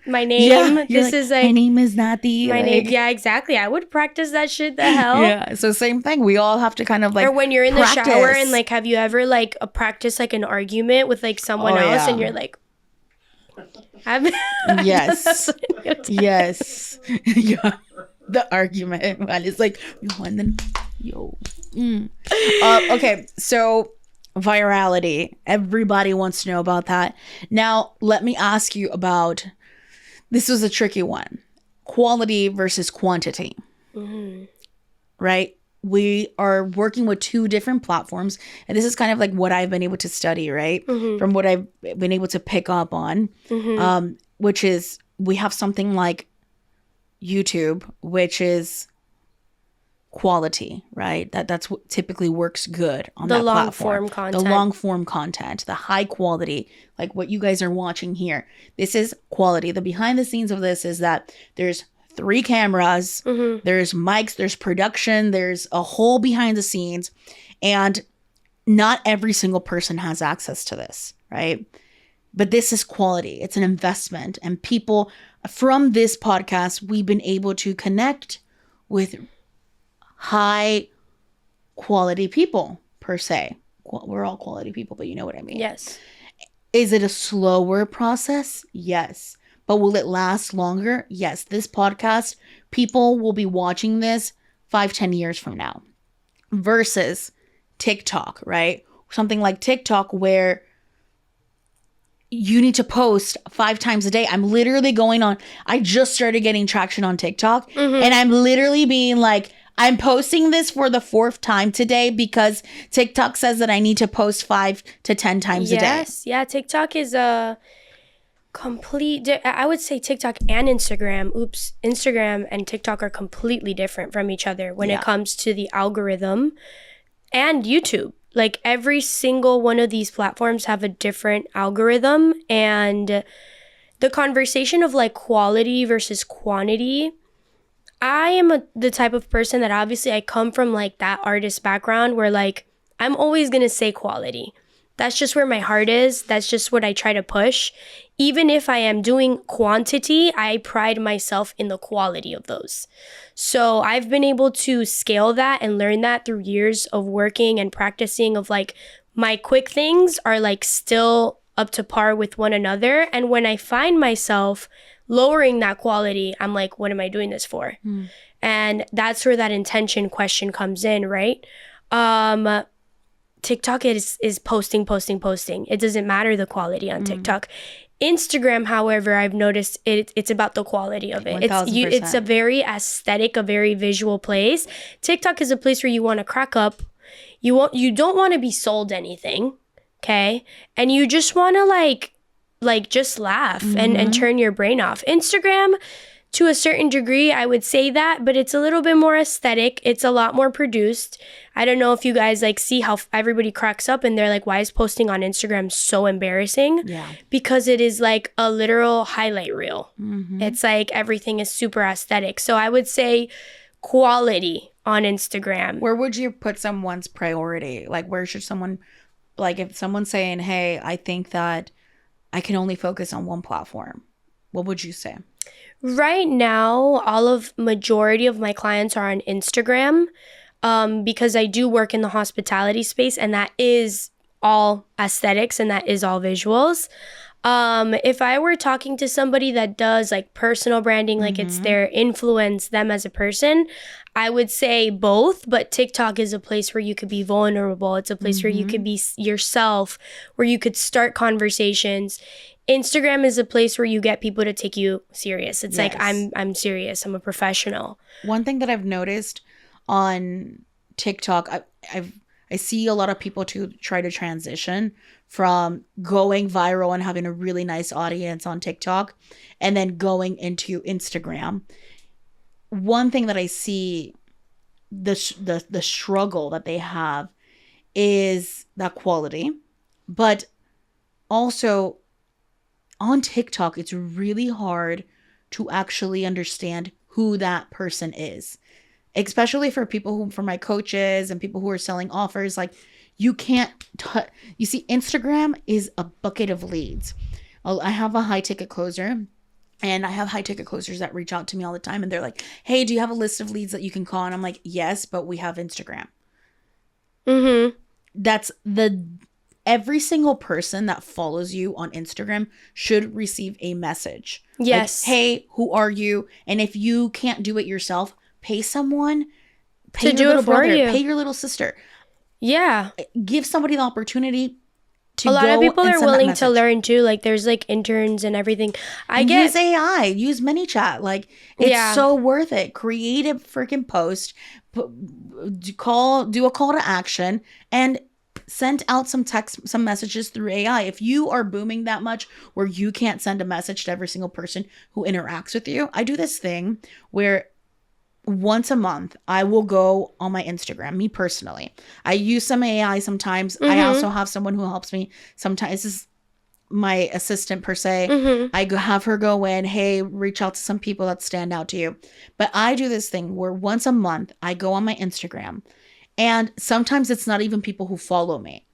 my name. Yeah, this is like, my name is Nati. My name. Yeah, exactly. I would practice that shit the hell. Yeah. So same thing. We all have to kind of like, or when you're in the shower and like, have you ever like practiced like an argument with like someone else and you're like, yes. Yes. Yeah. The argument. And it's like, and then, yo. Okay, so virality. Everybody wants to know about that. Now, let me ask you about, this was a tricky one. Quality versus quantity. Right? We are working with two different platforms. And this is kind of like what I've been able to study, right? From what I've been able to pick up on. Which is, we have something like YouTube, which is quality, right? That's what typically works good on that platform. The long form content, the high quality, like what you guys are watching here. This is quality. The behind the scenes of this is that there's 3 cameras, there's mics, there's production, there's a whole behind the scenes, and not every single person has access to this, right? But this is quality. It's an investment, and people from this podcast, we've been able to connect with high quality people per se. We're all quality people, but you know what I mean. Yes. Is it a slower process? Yes. But will it last longer? Yes. This podcast, people will be watching this 5-10 years from now versus TikTok, right? Something like TikTok where you need to post 5 times a day. I'm literally going on, I just started getting traction on TikTok and I'm literally being like, I'm posting this for the 4th time today because TikTok says that I need to post 5 to 10 times a day. Yes. Yeah. TikTok is a complete, I would say TikTok and Instagram. Instagram and TikTok are completely different from each other when it comes to the algorithm, and YouTube. Like every single one of these platforms have a different algorithm, and the conversation of like quality versus quantity. I am the type of person that obviously I come from like that artist background where like I'm always going to say quality. That's just where my heart is. That's just what I try to push. Even if I am doing quantity, I pride myself in the quality of those. So I've been able to scale that and learn that through years of working and practicing of like my quick things are like still up to par with one another. And when I find myself lowering that quality, I'm like, what am I doing this for? And that's where that intention question comes in, right? TikTok is posting. It doesn't matter the quality on TikTok. Instagram, however, I've noticed it's about the quality of it. 1000%. It's a very aesthetic, a very visual place. TikTok is a place where you want to crack up. You don't want to be sold anything, okay? And you just want to like just laugh and turn your brain off. Instagram, to a certain degree, I would say that, but it's a little bit more aesthetic. It's a lot more produced. I don't know if you guys like see how everybody cracks up and they're like, why is posting on Instagram so embarrassing? Yeah. Because it is like a literal highlight reel. Mm-hmm. It's like everything is super aesthetic. So I would say quality on Instagram. Where would you put someone's priority? Like, where should someone, like, if someone's saying, hey, I think that I can only focus on one platform, what would you say? Right now, majority of my clients are on Instagram, because I do work in the hospitality space, and that is all aesthetics and that is all visuals. If I were talking to somebody that does like personal branding, like it's their influence, them as a person, I would say both, but TikTok is a place where you could be vulnerable. It's a place where you could be yourself, where you could start conversations. Instagram is a place where you get people to take you serious. It's like, I'm serious. I'm a professional. One thing that I've noticed on TikTok, I see a lot of people to try to transition from going viral and having a really nice audience on TikTok and then going into Instagram. One thing that I see, the struggle that they have is that quality, but also on TikTok, it's really hard to actually understand who that person is, especially for for my coaches and people who are selling offers. Like, you can't you see, Instagram is a bucket of leads. I have a high ticket closer, and I have high ticket closers that reach out to me all the time, and they're like, hey, do you have a list of leads that you can call? And I'm like, yes, but we have Instagram. That's every single person that follows you on Instagram should receive a message. Yes. Like, hey, who are you? And if you can't do it yourself, pay someone. Pay to your do little it for brother. you. Pay your little sister. Yeah. Give somebody the opportunity to a lot of people are willing to learn. learn too. Like, there's like interns and everything. Use AI. Use ManyChat. Like, it's so worth it. Create a freaking post. Do a call to action and send out some messages through AI. If you are booming that much where you can't send a message to every single person who interacts with you, I do this thing where once a month I will go on my Instagram, me personally. I use some AI sometimes. I also have someone who helps me sometimes. This is my assistant per se. I have her go in, hey, reach out to some people that stand out to you. But I do this thing where once a month I go on my Instagram, and sometimes it's not even people who follow me.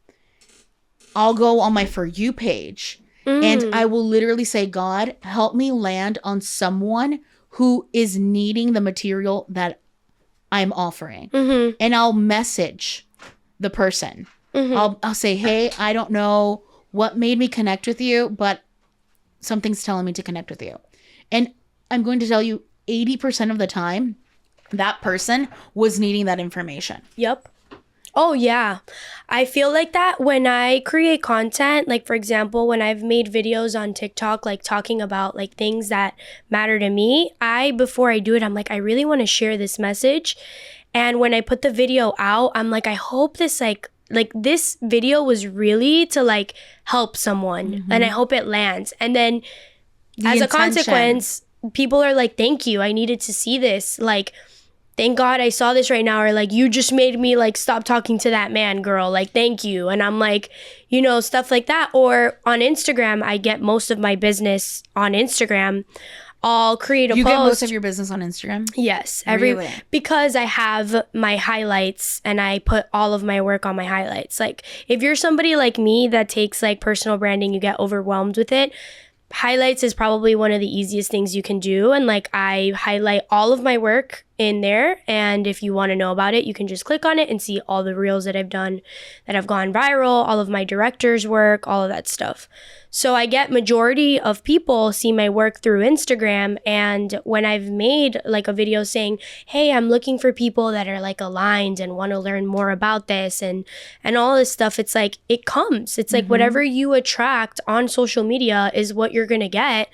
I'll go on my For You page and I will literally say, God, help me land on someone who is needing the material that I'm offering. And I'll message the person. I'll say, hey, I don't know what made me connect with you, but something's telling me to connect with you. And I'm going to tell you 80% of the time, that person was needing that information. Yep. Oh, yeah. I feel like that when I create content, like, for example, when I've made videos on TikTok, like talking about like things that matter to me, before I do it, I'm like, I really want to share this message. And when I put the video out, I'm like, I hope this like this video was really to like help someone, and I hope it lands. And then as a consequence, people are like, thank you. I needed to see this. Like, thank God I saw this right now. Or like, you just made me like stop talking to that man, girl. Like, thank you. And I'm like, stuff like that. Or on Instagram, I get most of my business on Instagram. I'll create a post. You get most of your business on Instagram? Yes. Really? Because I have my highlights and I put all of my work on my highlights. Like, if you're somebody like me that takes like personal branding, you get overwhelmed with it. Highlights is probably one of the easiest things you can do. And like, I highlight all of my work in there. And if you want to know about it, you can just click on it and see all the reels that I've done that have gone viral, all of my director's work, all of that stuff. So I get majority of people see my work through Instagram. And when I've made like a video saying, hey, I'm looking for people that are like aligned and want to learn more about this and all this stuff, it's like, it comes. It's like whatever you attract on social media is what you're going to get.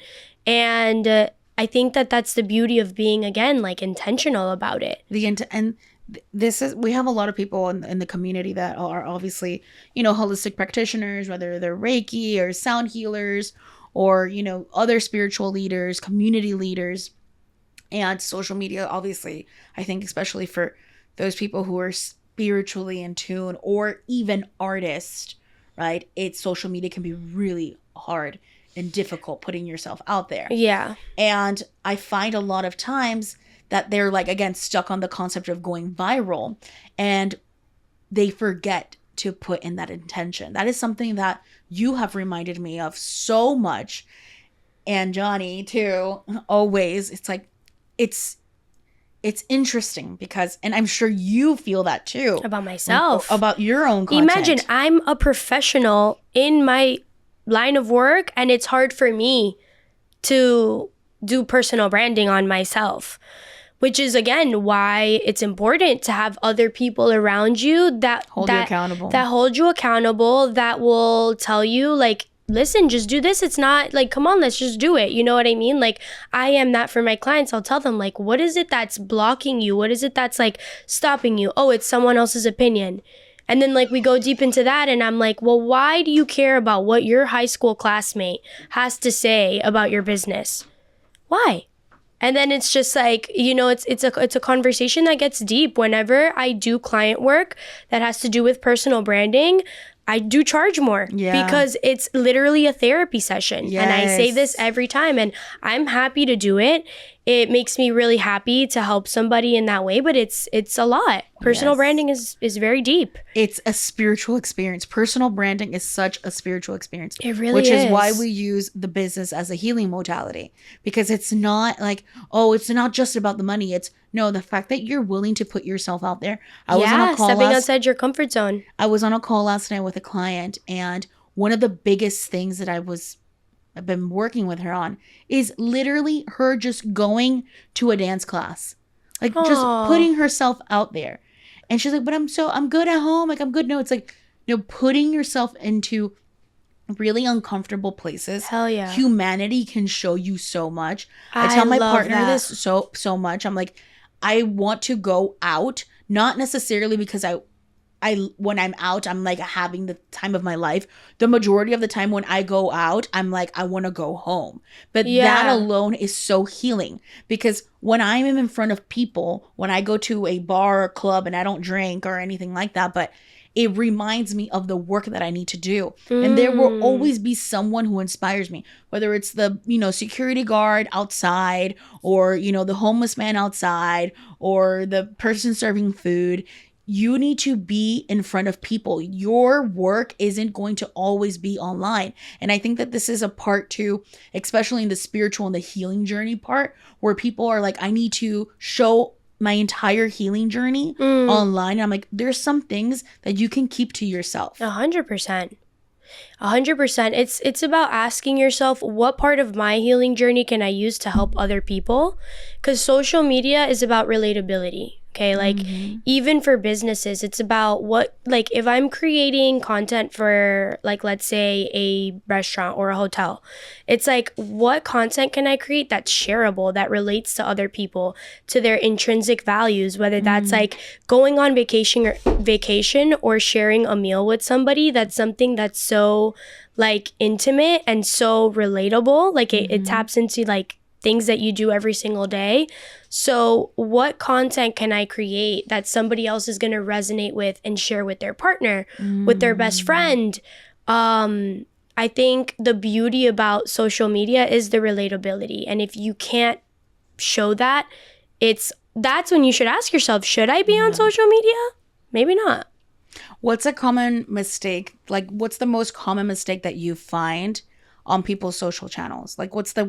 And I think that that's the beauty of being, again, like intentional about it. We have a lot of people in the community that are obviously, holistic practitioners, whether they're Reiki or sound healers or, other spiritual leaders, community leaders. And social media, obviously, I think especially for those people who are spiritually in tune or even artists, right? Social media can be really hard and difficult putting yourself out there. Yeah. And I find a lot of times that they're like, again, stuck on the concept of going viral, and they forget to put in that intention. That is something that you have reminded me of so much. And Johnny too, always. It's like, it's interesting because, and I'm sure you feel that too. About myself. About your own content. Imagine I'm a professional in my line of work, and it's hard for me to do personal branding on myself, which is, again, why it's important to have other people around you that hold you accountable. That hold you accountable, that will tell you, like, listen, just do this. It's not like, come on, let's just do it. You know what I mean? Like, I am that for my clients. I'll tell them, like, what is it that's blocking you? What is it that's like stopping you? Oh, it's someone else's opinion. And then, like, we go deep into that, and I'm like, well, why do you care about what your high school classmate has to say about your business? Why? And then it's just like, you know, it's a conversation that gets deep. Whenever I do client work that has to do with personal branding, I do charge more because it's literally a therapy session. Yes. And I say this every time, and I'm happy to do it. It makes me really happy to help somebody in that way, but it's a lot. Personal branding is very deep. It's a spiritual experience. Personal branding is such a spiritual experience. It really is. Which is why we use the business as a healing modality, because it's not like, oh, it's not just about the money. It's no, the fact that you're willing to put yourself out there. I was on a call stepping outside your comfort zone. I was on a call last night with a client, and one of the biggest things that I've been working with her on is literally her just going to a dance class, like just putting herself out there. And she's like, but I'm good at home. Like, I'm good. No, it's like, putting yourself into really uncomfortable places. Hell yeah. Humanity can show you so much. I tell my partner this so much. I'm like, I want to go out, not necessarily because when I'm out, I'm like having the time of my life. The majority of the time when I go out, I'm like, I want to go home. But that alone is so healing, because when I'm in front of people, when I go to a bar or club, and I don't drink or anything like that, but it reminds me of the work that I need to do. And there will always be someone who inspires me, whether it's the, security guard outside, or, the homeless man outside, or the person serving food. You need to be in front of people. Your work isn't going to always be online. And I think that this is a part too, especially in the spiritual and the healing journey part, where people are like, I need to show my entire healing journey online. And I'm like, there's some things that you can keep to yourself. 100%. 100%. It's about asking yourself, what part of my healing journey can I use to help other people? Because social media is about relatability. Okay, like even for businesses, it's about if I'm creating content for, like, let's say a restaurant or a hotel, it's like, what content can I create that's shareable, that relates to other people, to their intrinsic values, whether that's like going on vacation or sharing a meal with somebody. That's something that's so like intimate and so relatable. Like it taps into like things that you do every single day. So what content can I create that somebody else is going to resonate with and share with their partner, with their best friend? I think the beauty about social media is the relatability. And if you can't show that, that's when you should ask yourself, should I be on social media? Maybe not. What's a common mistake? Like, what's the most common mistake that you find on people's social channels? Like, what's the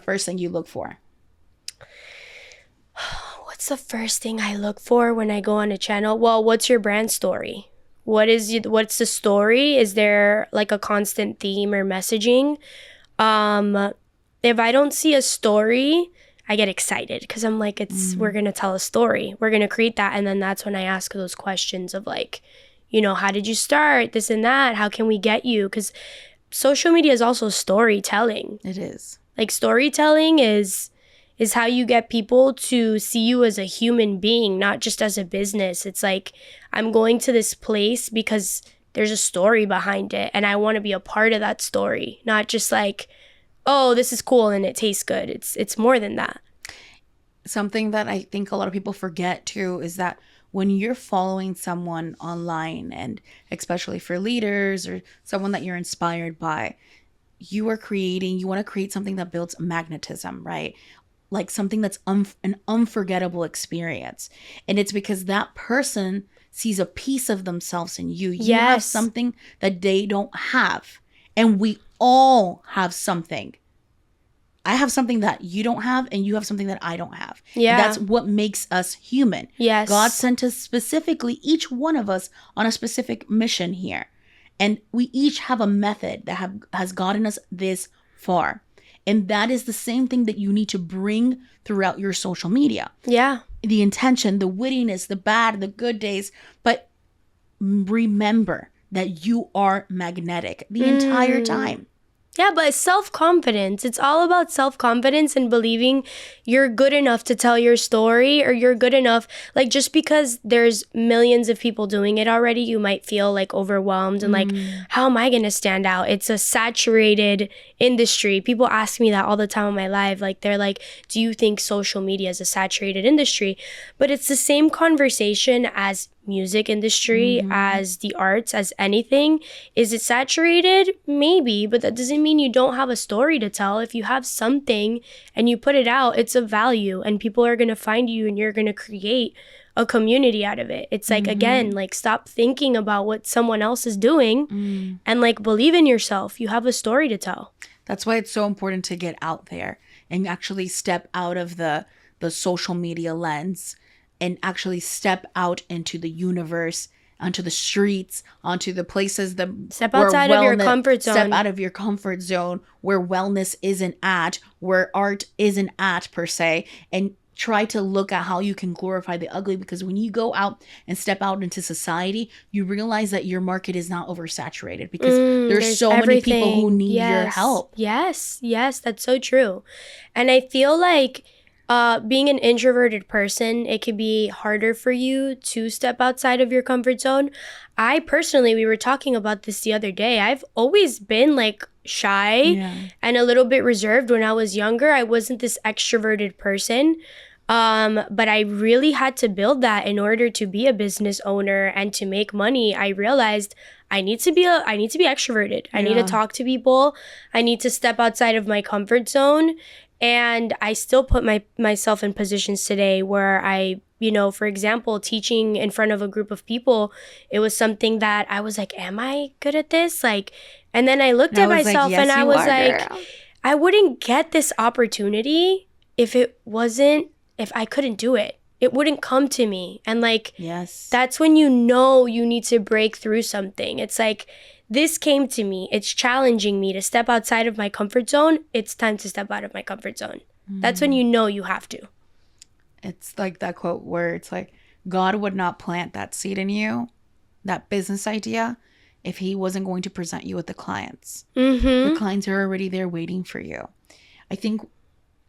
first thing you look for? What's the first thing I look for when I go on a channel? Well, what's your brand story? What's the story? Is there like a constant theme or messaging? If I don't see a story, I get excited because I'm like, we're going to tell a story. We're going to create that. And then that's when I ask those questions of like, how did you start? This and that. How can we get you? Because social media is also storytelling. It is. Like, storytelling is how you get people to see you as a human being, not just as a business. It's like, I'm going to this place because there's a story behind it, and I want to be a part of that story, not just like, oh, this is cool and it tastes good. It's more than that. something that I think a lot of people forget too is that when you're following someone online, and especially for leaders or someone that you're inspired by, you want to create something that builds magnetism, right? Like something that's an unforgettable experience. And it's because that person sees a piece of themselves in you. You have Yes. something that they don't have. And we all have something. I have something that you don't have, and you have something that I don't have. Yeah. That's what makes us human. Yes. God sent us specifically, each one of us, on a specific mission here. And we each have a method that has gotten us this far. And that is the same thing that you need to bring throughout your social media. Yeah. The intention, the wittiness, the bad, the good days. But remember that you are magnetic the entire time. Yeah, but self-confidence. It's all about self-confidence and believing you're good enough to tell your story, or you're good enough. Like, just because there's millions of people doing it already, you might feel like overwhelmed and like, how am I going to stand out? It's a saturated industry. People ask me that all the time in my life. Like, they're like, do you think social media is a saturated industry? But it's the same conversation as music industry, as the arts, as anything. Is it saturated? Maybe, but that doesn't mean you don't have a story to tell. If you have something and you put it out, it's of value, and people are going to find you, and you're going to create a community out of it. It's like, again, like, stop thinking about what someone else is doing and like believe in yourself. You have a story to tell. That's why it's so important to get out there and actually step out of the social media lens and actually step out into the universe, onto the streets, onto the places that Step outside of your comfort zone. Step out of your comfort zone where wellness isn't at, where art isn't at per se, and try to look at how you can glorify the ugly. Because when you go out and step out into society, you realize that your market is not oversaturated, because there's so many people who need your help. Yes, that's so true. And I feel like being an introverted person, it could be harder for you to step outside of your comfort zone. I personally, we were talking about this the other day. I've always been like shy and a little bit reserved when I was younger. I wasn't this extroverted person. But I really had to build that in order to be a business owner and to make money. I realized I need to be extroverted. I need to talk to people. I need to step outside of my comfort zone. And I still put myself in positions today where I, for example, teaching in front of a group of people, it was something that I was like, am I good at this? Like, and then I looked at myself and I was like, I wouldn't get this opportunity if I couldn't do it. It wouldn't come to me. And like, that's when you need to break through something. It's like, this came to me. It's challenging me to step outside of my comfort zone. It's time to step out of my comfort zone. That's when you have to. It's like that quote where it's like, God would not plant that seed in you, that business idea, if he wasn't going to present you with the clients. The clients are already there waiting for you. I think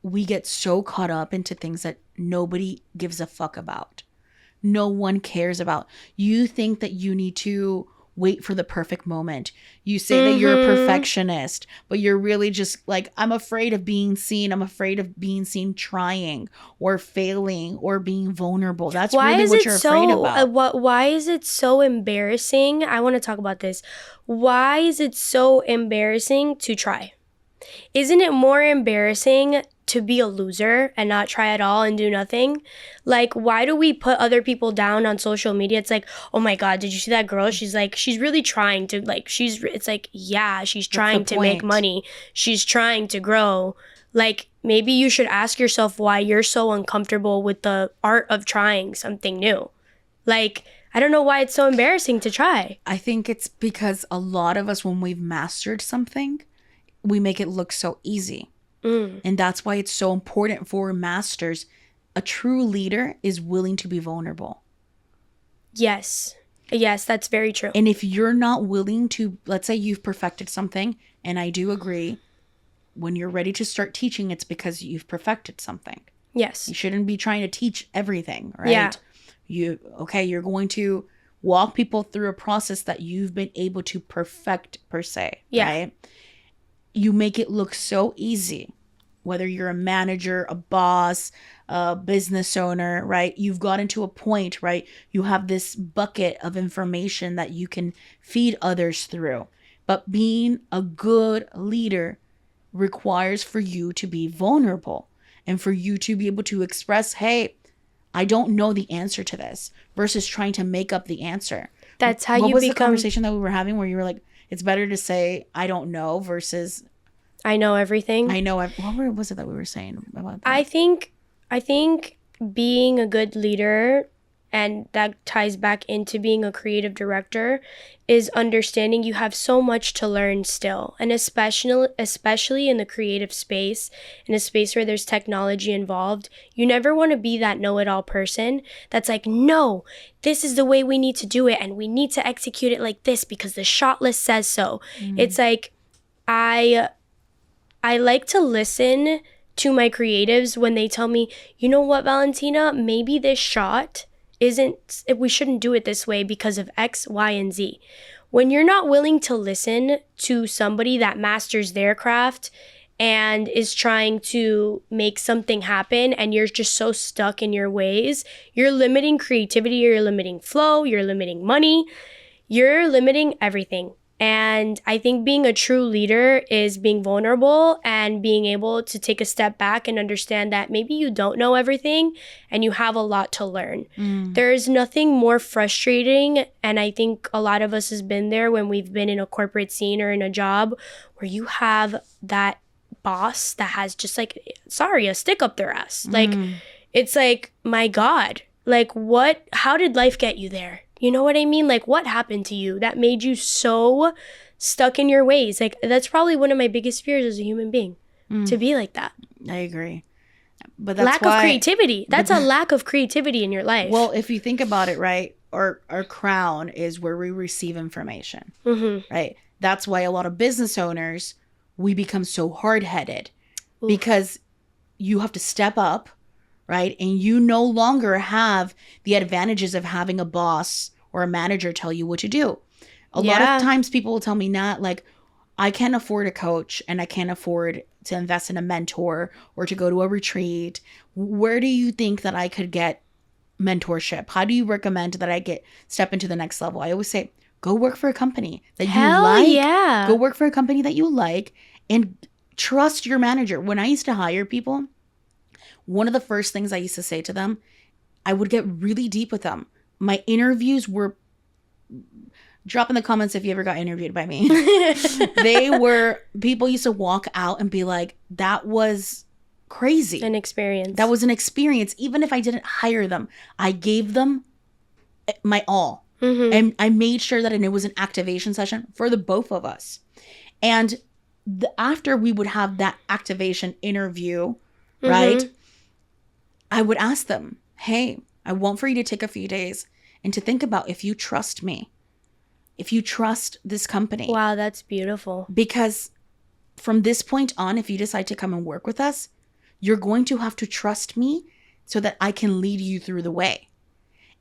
we get so caught up into things that nobody gives a fuck about. No one cares about. You think that you need to wait for the perfect moment. You say that you're a perfectionist, but you're really just like, I'm afraid of being seen. I'm afraid of being seen trying or failing or being vulnerable. That's really what you're afraid about. Why is it so embarrassing? I want to talk about this. Why is it so embarrassing to try? Isn't it more embarrassing to be a loser and not try at all and do nothing? Like, why do we put other people down on social media? It's like, oh my God, did you see that girl? She's really trying to, like, it's like, yeah, she's trying to make money. She's trying to grow. Like, maybe you should ask yourself why you're so uncomfortable with the art of trying something new. Like, I don't know why it's so embarrassing to try. I think it's because a lot of us, when we've mastered something, we make it look so easy. And that's why it's so important for masters. A true leader is willing to be vulnerable. Yes, that's very true. And if you're not willing to, let's say you've perfected something, and I do agree, when you're ready to start teaching, it's because you've perfected something. Yes. You shouldn't be trying to teach everything, right? Yeah. You're going to walk people through a process that you've been able to perfect per se, right? You make it look so easy. whether you're a manager, a boss, a business owner, right? You've gotten to a point, right? You have this bucket of information that you can feed others through. But being a good leader requires for you to be vulnerable and for you to be able to express, hey, I don't know the answer to this, versus trying to make up the answer. That's how what you was become. the conversation that we were having where you were like, it's better to say I don't know versus I know everything. I know. What was it that we were saying about that? I think being a good leader, and that ties back into being a creative director, is understanding you have so much to learn still. And especially in the creative space, in a space where there's technology involved, you never want to be that know-it-all person that's like, no, this is the way we need to do it, and we need to execute it like this because the shot list says so. It's like, I like to listen to my creatives when they tell me, you know what, Valentina, maybe this shot we shouldn't do it this way because of X, Y, and Z. When you're not willing to listen to somebody that masters their craft and is trying to make something happen, and you're just so stuck in your ways, you're limiting creativity, you're limiting flow, you're limiting money, you're limiting everything. And I think being a true leader is being vulnerable and being able to take a step back and understand that maybe you don't know everything and you have a lot to learn. There's nothing more frustrating, and I think a lot of us has been there when we've been in a corporate scene or in a job where you have that boss that has just like, sorry, a stick up their ass. Like, it's like, my God, like how did life get you there? You know what I mean? Like, what happened to you that made you so stuck in your ways? Like, that's probably one of my biggest fears as a human being, to be like that. I agree. But that's lack of creativity. That's a lack of creativity in your life. Well, if you think about it, right, our crown is where we receive information, right? That's why a lot of business owners, we become so hard-headed because you have to step up, right? And you no longer have the advantages of having a boss or a manager tell you what to do. A lot of times people will tell me, not like, I can't afford a coach and I can't afford to invest in a mentor or to go to a retreat. Where do you think that I could get mentorship? How do you recommend that I step into the next level? I always say, go work for a company that you like. Yeah. Go work for a company that you like and trust your manager. When I used to hire people, one of the first things I used to say to them, I would get really deep with them. My interviews were, drop in the comments if you ever got interviewed by me. People used to walk out and be like, that was crazy. An experience. That was an experience. Even if I didn't hire them, I gave them my all. And I made sure that it was an activation session for the both of us. And after we would have that activation interview, right? I would ask them, hey, I want for you to take a few days and to think about if you trust me, if you trust this company. Wow, that's beautiful. Because from this point on, if you decide to come and work with us, you're going to have to trust me so that I can lead you through the way.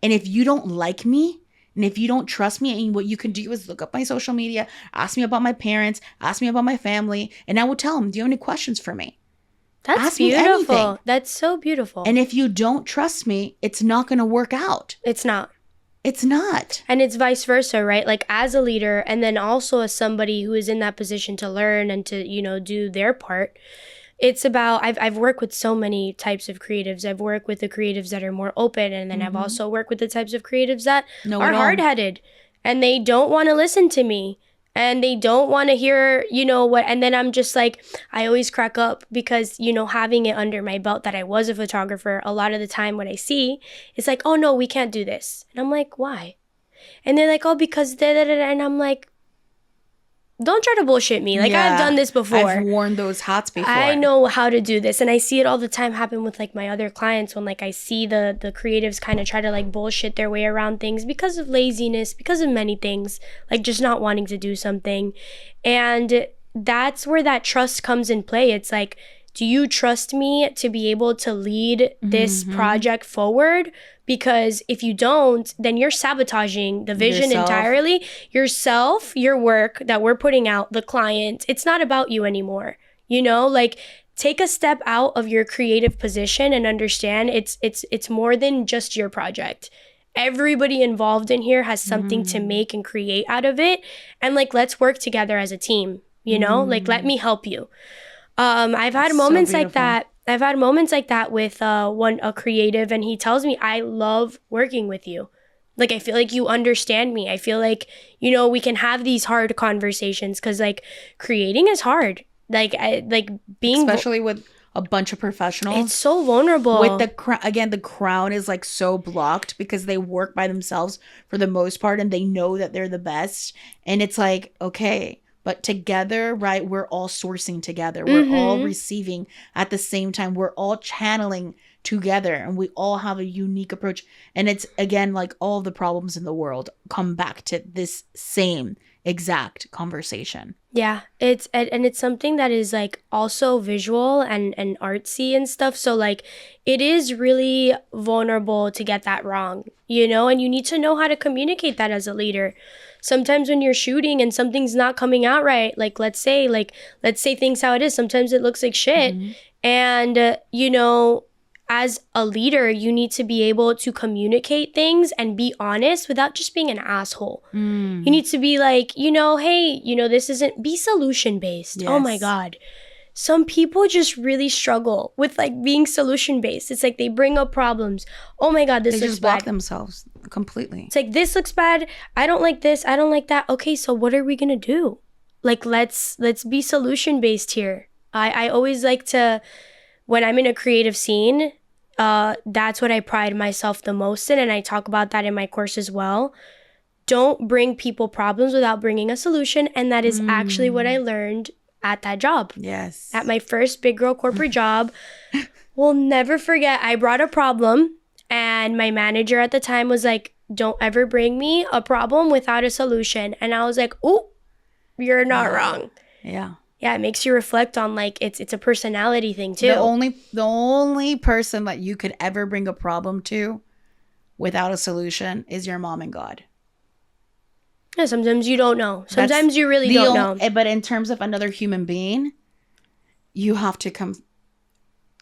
And if you don't like me, and if you don't trust me, and what you can do is look up my social media, ask me about my parents, ask me about my family, and I will tell them, do you have any questions for me? That's Ask me beautiful. anything. That's so beautiful. And if you don't trust me, it's not going to work out. It's not. It's not. And it's vice versa, right? Like, as a leader, and then also as somebody who is in that position to learn and to, do their part. It's about, I've worked with so many types of creatives. I've worked with the creatives that are more open, and then I've also worked with the types of creatives that are hard-headed, and they don't want to listen to me, and they don't want to hear, what, and then I'm just like, I always crack up because, having it under my belt that I was a photographer, a lot of the time what I see, it's like, oh no, we can't do this. And I'm like, why? And they're like, oh, because da-da-da-da. And I'm like, don't try to bullshit me. Like, I've done this before. I've worn those hats before. I know how to do this. And I see it all the time happen with, like, my other clients when, like, I see the creatives kind of try to, like, bullshit their way around things because of laziness, because of many things, like just not wanting to do something. And that's where that trust comes in play. It's like, do you trust me to be able to lead this project forward? Because if you don't, then you're sabotaging the vision entirely. Yourself, your work that we're putting out, the client, it's not about you anymore. Like, take a step out of your creative position and understand it's more than just your project. Everybody involved in here has something to make and create out of it. And like, let's work together as a team, you know? Like, let me help you. I've had moments like that. I've had moments like that with a creative, and he tells me, I love working with you. Like, I feel like you understand me. I feel like, you know, we can have these hard conversations, because like creating is hard. Like, being, especially with a bunch of professionals. It's so vulnerable. With the crown is like so blocked because they work by themselves for the most part, and they know that they're the best. And it's like, okay, but together, right? We're all sourcing together. We're all receiving at the same time. We're all channeling together, and we all have a unique approach. And it's, again, like all the problems in the world come back to this same exact conversation. Yeah, it's something that is like also visual and artsy and stuff. So like, it is really vulnerable to get that wrong, you know, and you need to know how to communicate that as a leader. Sometimes when you're shooting and something's not coming out right, like let's say things how it is, sometimes it looks like shit. And you know, as a leader, you need to be able to communicate things and be honest without just being an asshole. You need to be like, you know, hey, you know, this isn't, be solution based. Yes. Oh my God. Some people just really struggle with like being solution based. It's like they bring up problems. Oh my God, this looks bad. They just block themselves completely. It's like, this looks bad. I don't like this. I don't like that. Okay, so what are we gonna do? Like, let's be solution based here. I always like to, when I'm in a creative scene, that's what I pride myself the most in, and I talk about that in my course as well. Don't bring people problems without bringing a solution, and that is actually what I learned at that job. Yes. At my first big girl corporate job. We'll never forget, I brought a problem, and my manager at the time was like, don't ever bring me a problem without a solution. And I was like, oh, you're not wrong. Yeah. Yeah, it makes you reflect on like, it's a personality thing too. The only person that you could ever bring a problem to without a solution is your mom and God. Yeah, sometimes you don't know. Sometimes you really don't know. But in terms of another human being, you have to come.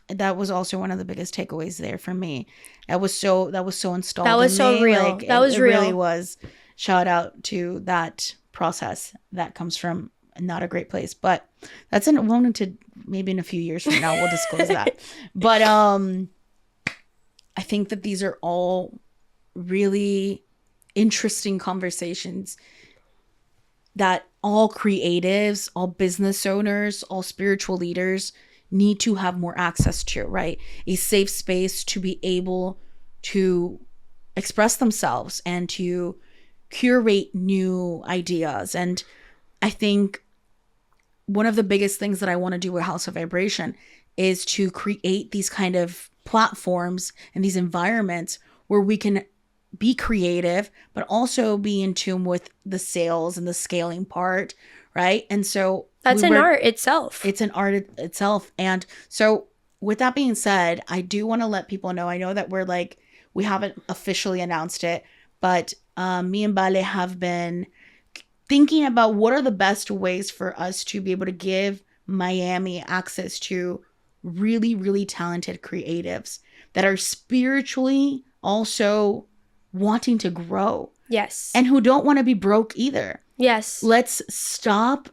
That was also one of the biggest takeaways there for me. That was so installed. That was in so me. real. Like, that was real. It really was. Shout out to that process that comes from not a great place, but that's maybe in a few years from now we'll disclose that. But I think that these are all really interesting conversations that all creatives, all business owners, all spiritual leaders need to have more access to, right? A safe space to be able to express themselves and to curate new ideas. And I think one of the biggest things that I want to do with House of Vibration is to create these kind of platforms and these environments where we can be creative, but also be in tune with the sales and the scaling part, right? And so that's an art itself. It's an art itself. And so with that being said, I do want to let people know, I know that we haven't officially announced it, but me and Bale have been thinking about what are the best ways for us to be able to give Miami access to really, really talented creatives that are spiritually also wanting to grow. Yes. And who don't want to be broke either. Yes. Let's stop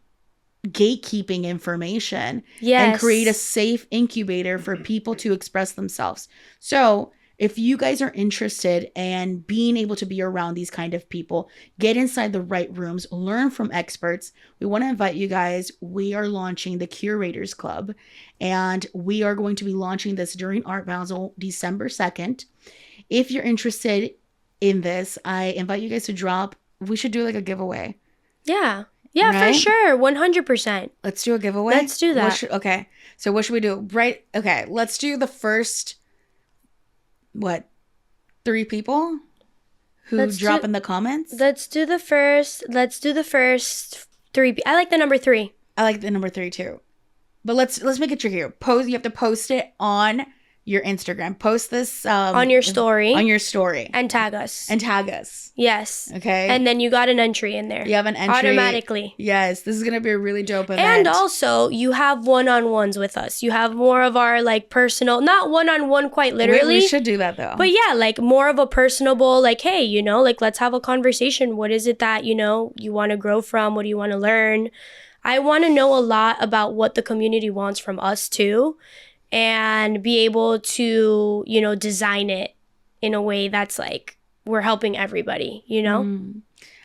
gatekeeping information. Yes. And create a safe incubator for people to express themselves. So if you guys are interested in being able to be around these kind of people, get inside the right rooms, learn from experts, we want to invite you guys. We are launching the Curators Club, and we are going to be launching this during Art Basel, December 2nd. If you're interested in this, I invite you guys to drop. We should do like a giveaway. Yeah. Yeah, right? For sure. 100%. Let's do a giveaway. Let's do that. Okay. So what should we do? Right. Okay. Let's do the first... 3 people who drop in the comments? Let's do the first 3. I like the number 3. I like the number 3 too. But let's make it trickier. You have to post it on your Instagram. Post this on your story. On your story. And tag us. And tag us. Yes. Okay. And then you got an entry in there. You have an entry. Automatically. Yes. This is going to be a really dope event. And also, you have one-on-ones with us. You have more of our, like, personal, not one-on-one quite literally. We should do that, though. But yeah, like, more of a personable, like, hey, you know, like, let's have a conversation. What is it that, you know, you want to grow from? What do you want to learn? I want to know a lot about what the community wants from us, too. And be able to, you know, design it in a way that's like we're helping everybody, you know?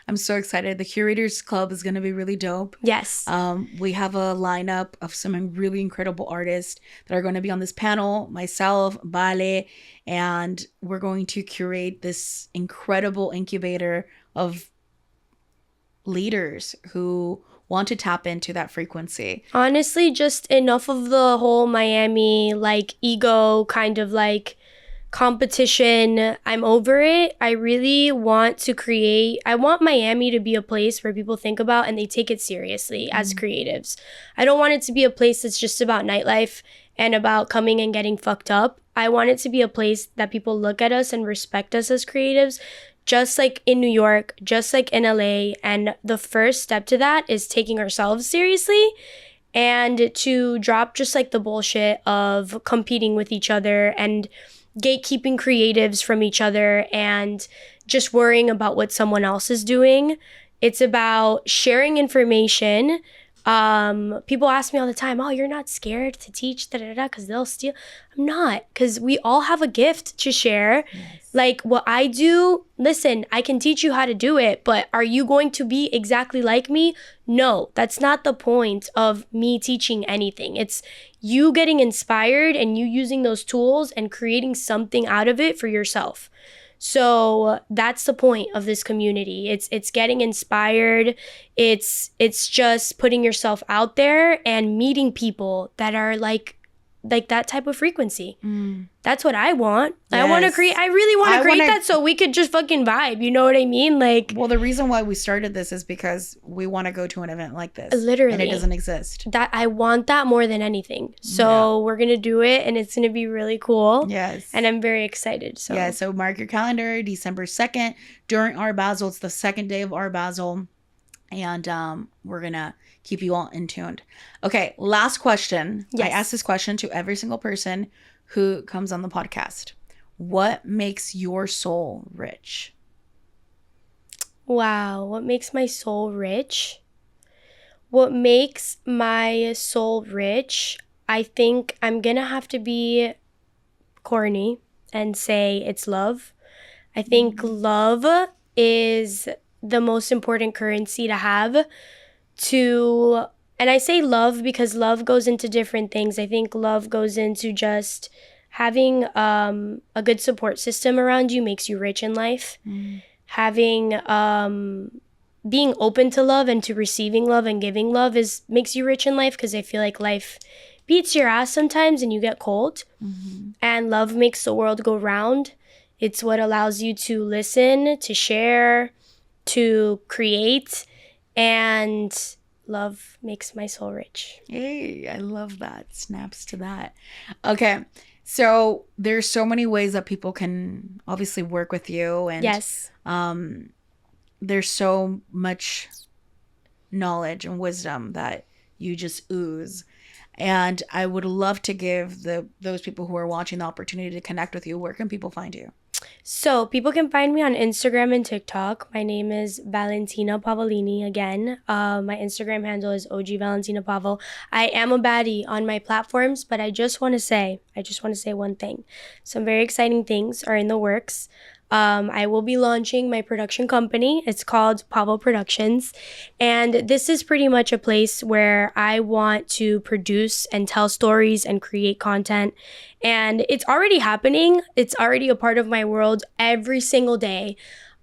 I'm so excited. The Curators Club is going to be really dope. Yes. We have a lineup of some really incredible artists that are going to be on this panel. Myself, Vale, and we're going to curate this incredible incubator of leaders who want to tap into that frequency. Honestly, just enough of the whole Miami, like, ego kind of, like, competition. I'm over it. I really want to create, I want Miami to be a place where people think about and they take it seriously as creatives. I don't want it to be a place that's just about nightlife and about coming and getting fucked up. I want it to be a place that people look at us and respect us as creatives, just like in New York, just like in LA. And the first step to that is taking ourselves seriously and to drop just like the bullshit of competing with each other and gatekeeping creatives from each other and just worrying about what someone else is doing. It's about sharing information. People ask me all the time, oh, you're not scared to teach because they'll steal. I'm not, because we all have a gift to share. Yes. Like what I do, listen, I can teach you how to do it, but are you going to be exactly like me? No, that's not the point of me teaching anything. It's you getting inspired and you using those tools and creating something out of it for yourself. So that's the point of this community. It's getting inspired. It's just putting yourself out there and meeting people that are like that type of frequency. That's what I want. Yes. I really want to create that so we could just fucking vibe. You know what I mean? Like, well, the reason why we started this is because we want to go to an event like this. Literally. And it doesn't exist. That I want that more than anything. So we're going to do it and it's going to be really cool. Yes. And I'm very excited. So yeah, so mark your calendar, December 2nd during Art Basel. It's the second day of Art Basel. And we're going to keep you all in tuned. Okay, last question. Yes. I ask this question to every single person who comes on the podcast. What makes your soul rich? Wow, what makes my soul rich? What makes my soul rich, I think I'm going to have to be corny and say it's love. I think love is the most important currency to have and I say love because love goes into different things. I think love goes into just having a good support system around you makes you rich in life. Having being open to love and to receiving love and giving love makes you rich in life, because I feel like life beats your ass sometimes and you get cold. And love makes the world go round. It's what allows you to listen, to share, to create, and love makes my soul rich. Hey, I love that. Snaps to that. Okay, so there's so many ways that people can obviously work with you, and yes, there's so much knowledge and wisdom that you just ooze. And I would love to give those people who are watching the opportunity to connect with you. Where can people find you? So people can find me on Instagram and TikTok. My name is Valentina Pavolini again. My Instagram handle is OG Valentina Pavel. I am a baddie on my platforms, but I just want to say one thing. Some very exciting things are in the works. I will be launching my production company. It's called Pavel Productions. And this is pretty much a place where I want to produce and tell stories and create content. And it's already happening. It's already a part of my world every single day.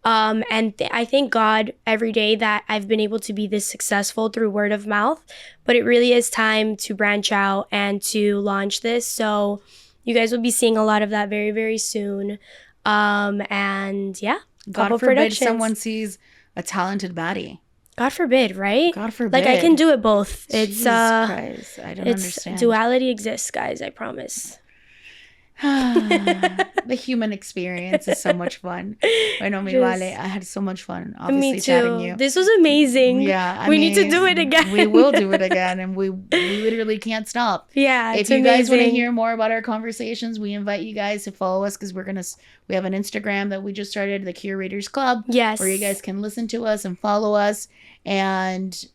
I thank God every day that I've been able to be this successful through word of mouth. But it really is time to branch out and to launch this. So you guys will be seeing a lot of that very, very soon. And yeah, God forbid someone sees a talented baddie. God forbid, right? God forbid. Like I can do it both. Jesus Christ. I don't understand. Duality exists, guys. I promise. The human experience is so much fun. Bueno, mi Vale, I had so much fun, obviously, Me chatting too. you. This was amazing. Yeah, we need to do it again. We will do it again, and we literally can't stop. Yeah, if it's you guys want to amazing. hear more about our conversations, we invite you guys to follow us because we have an Instagram that we just started, the Curators Club. Yes. Where you guys can listen to us and follow us, and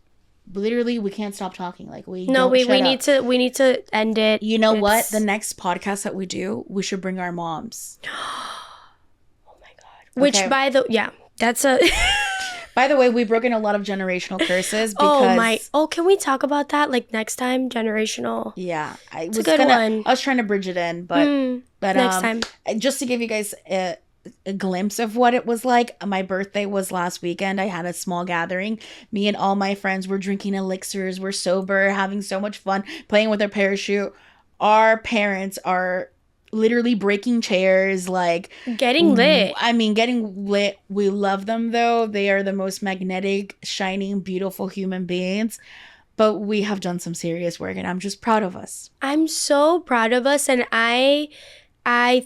literally we can't stop talking. Like we need to end it. You know what? The next podcast that we do, we should bring our moms. Oh my god. Which that's a By the way, we've broken a lot of generational curses because can we talk about that like next time? Generational. Yeah. It's a good one. I was trying to bridge it in, but next time. Just to give you guys a glimpse of what it was like. My birthday was last weekend. I had a small gathering. Me and all my friends were drinking elixirs. We're sober, having so much fun, playing with our parachute. Our parents are literally breaking chairs, like getting lit. I mean, getting lit. We love them though. They are the most magnetic, shining, beautiful human beings. But we have done some serious work, and I'm just proud of us. I'm so proud of us, and I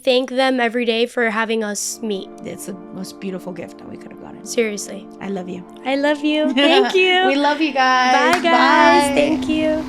thank them every day for having us meet. It's the most beautiful gift that we could have gotten. Seriously. I love you. I love you. Thank you. We love you guys. Bye, guys. Bye. Thank you.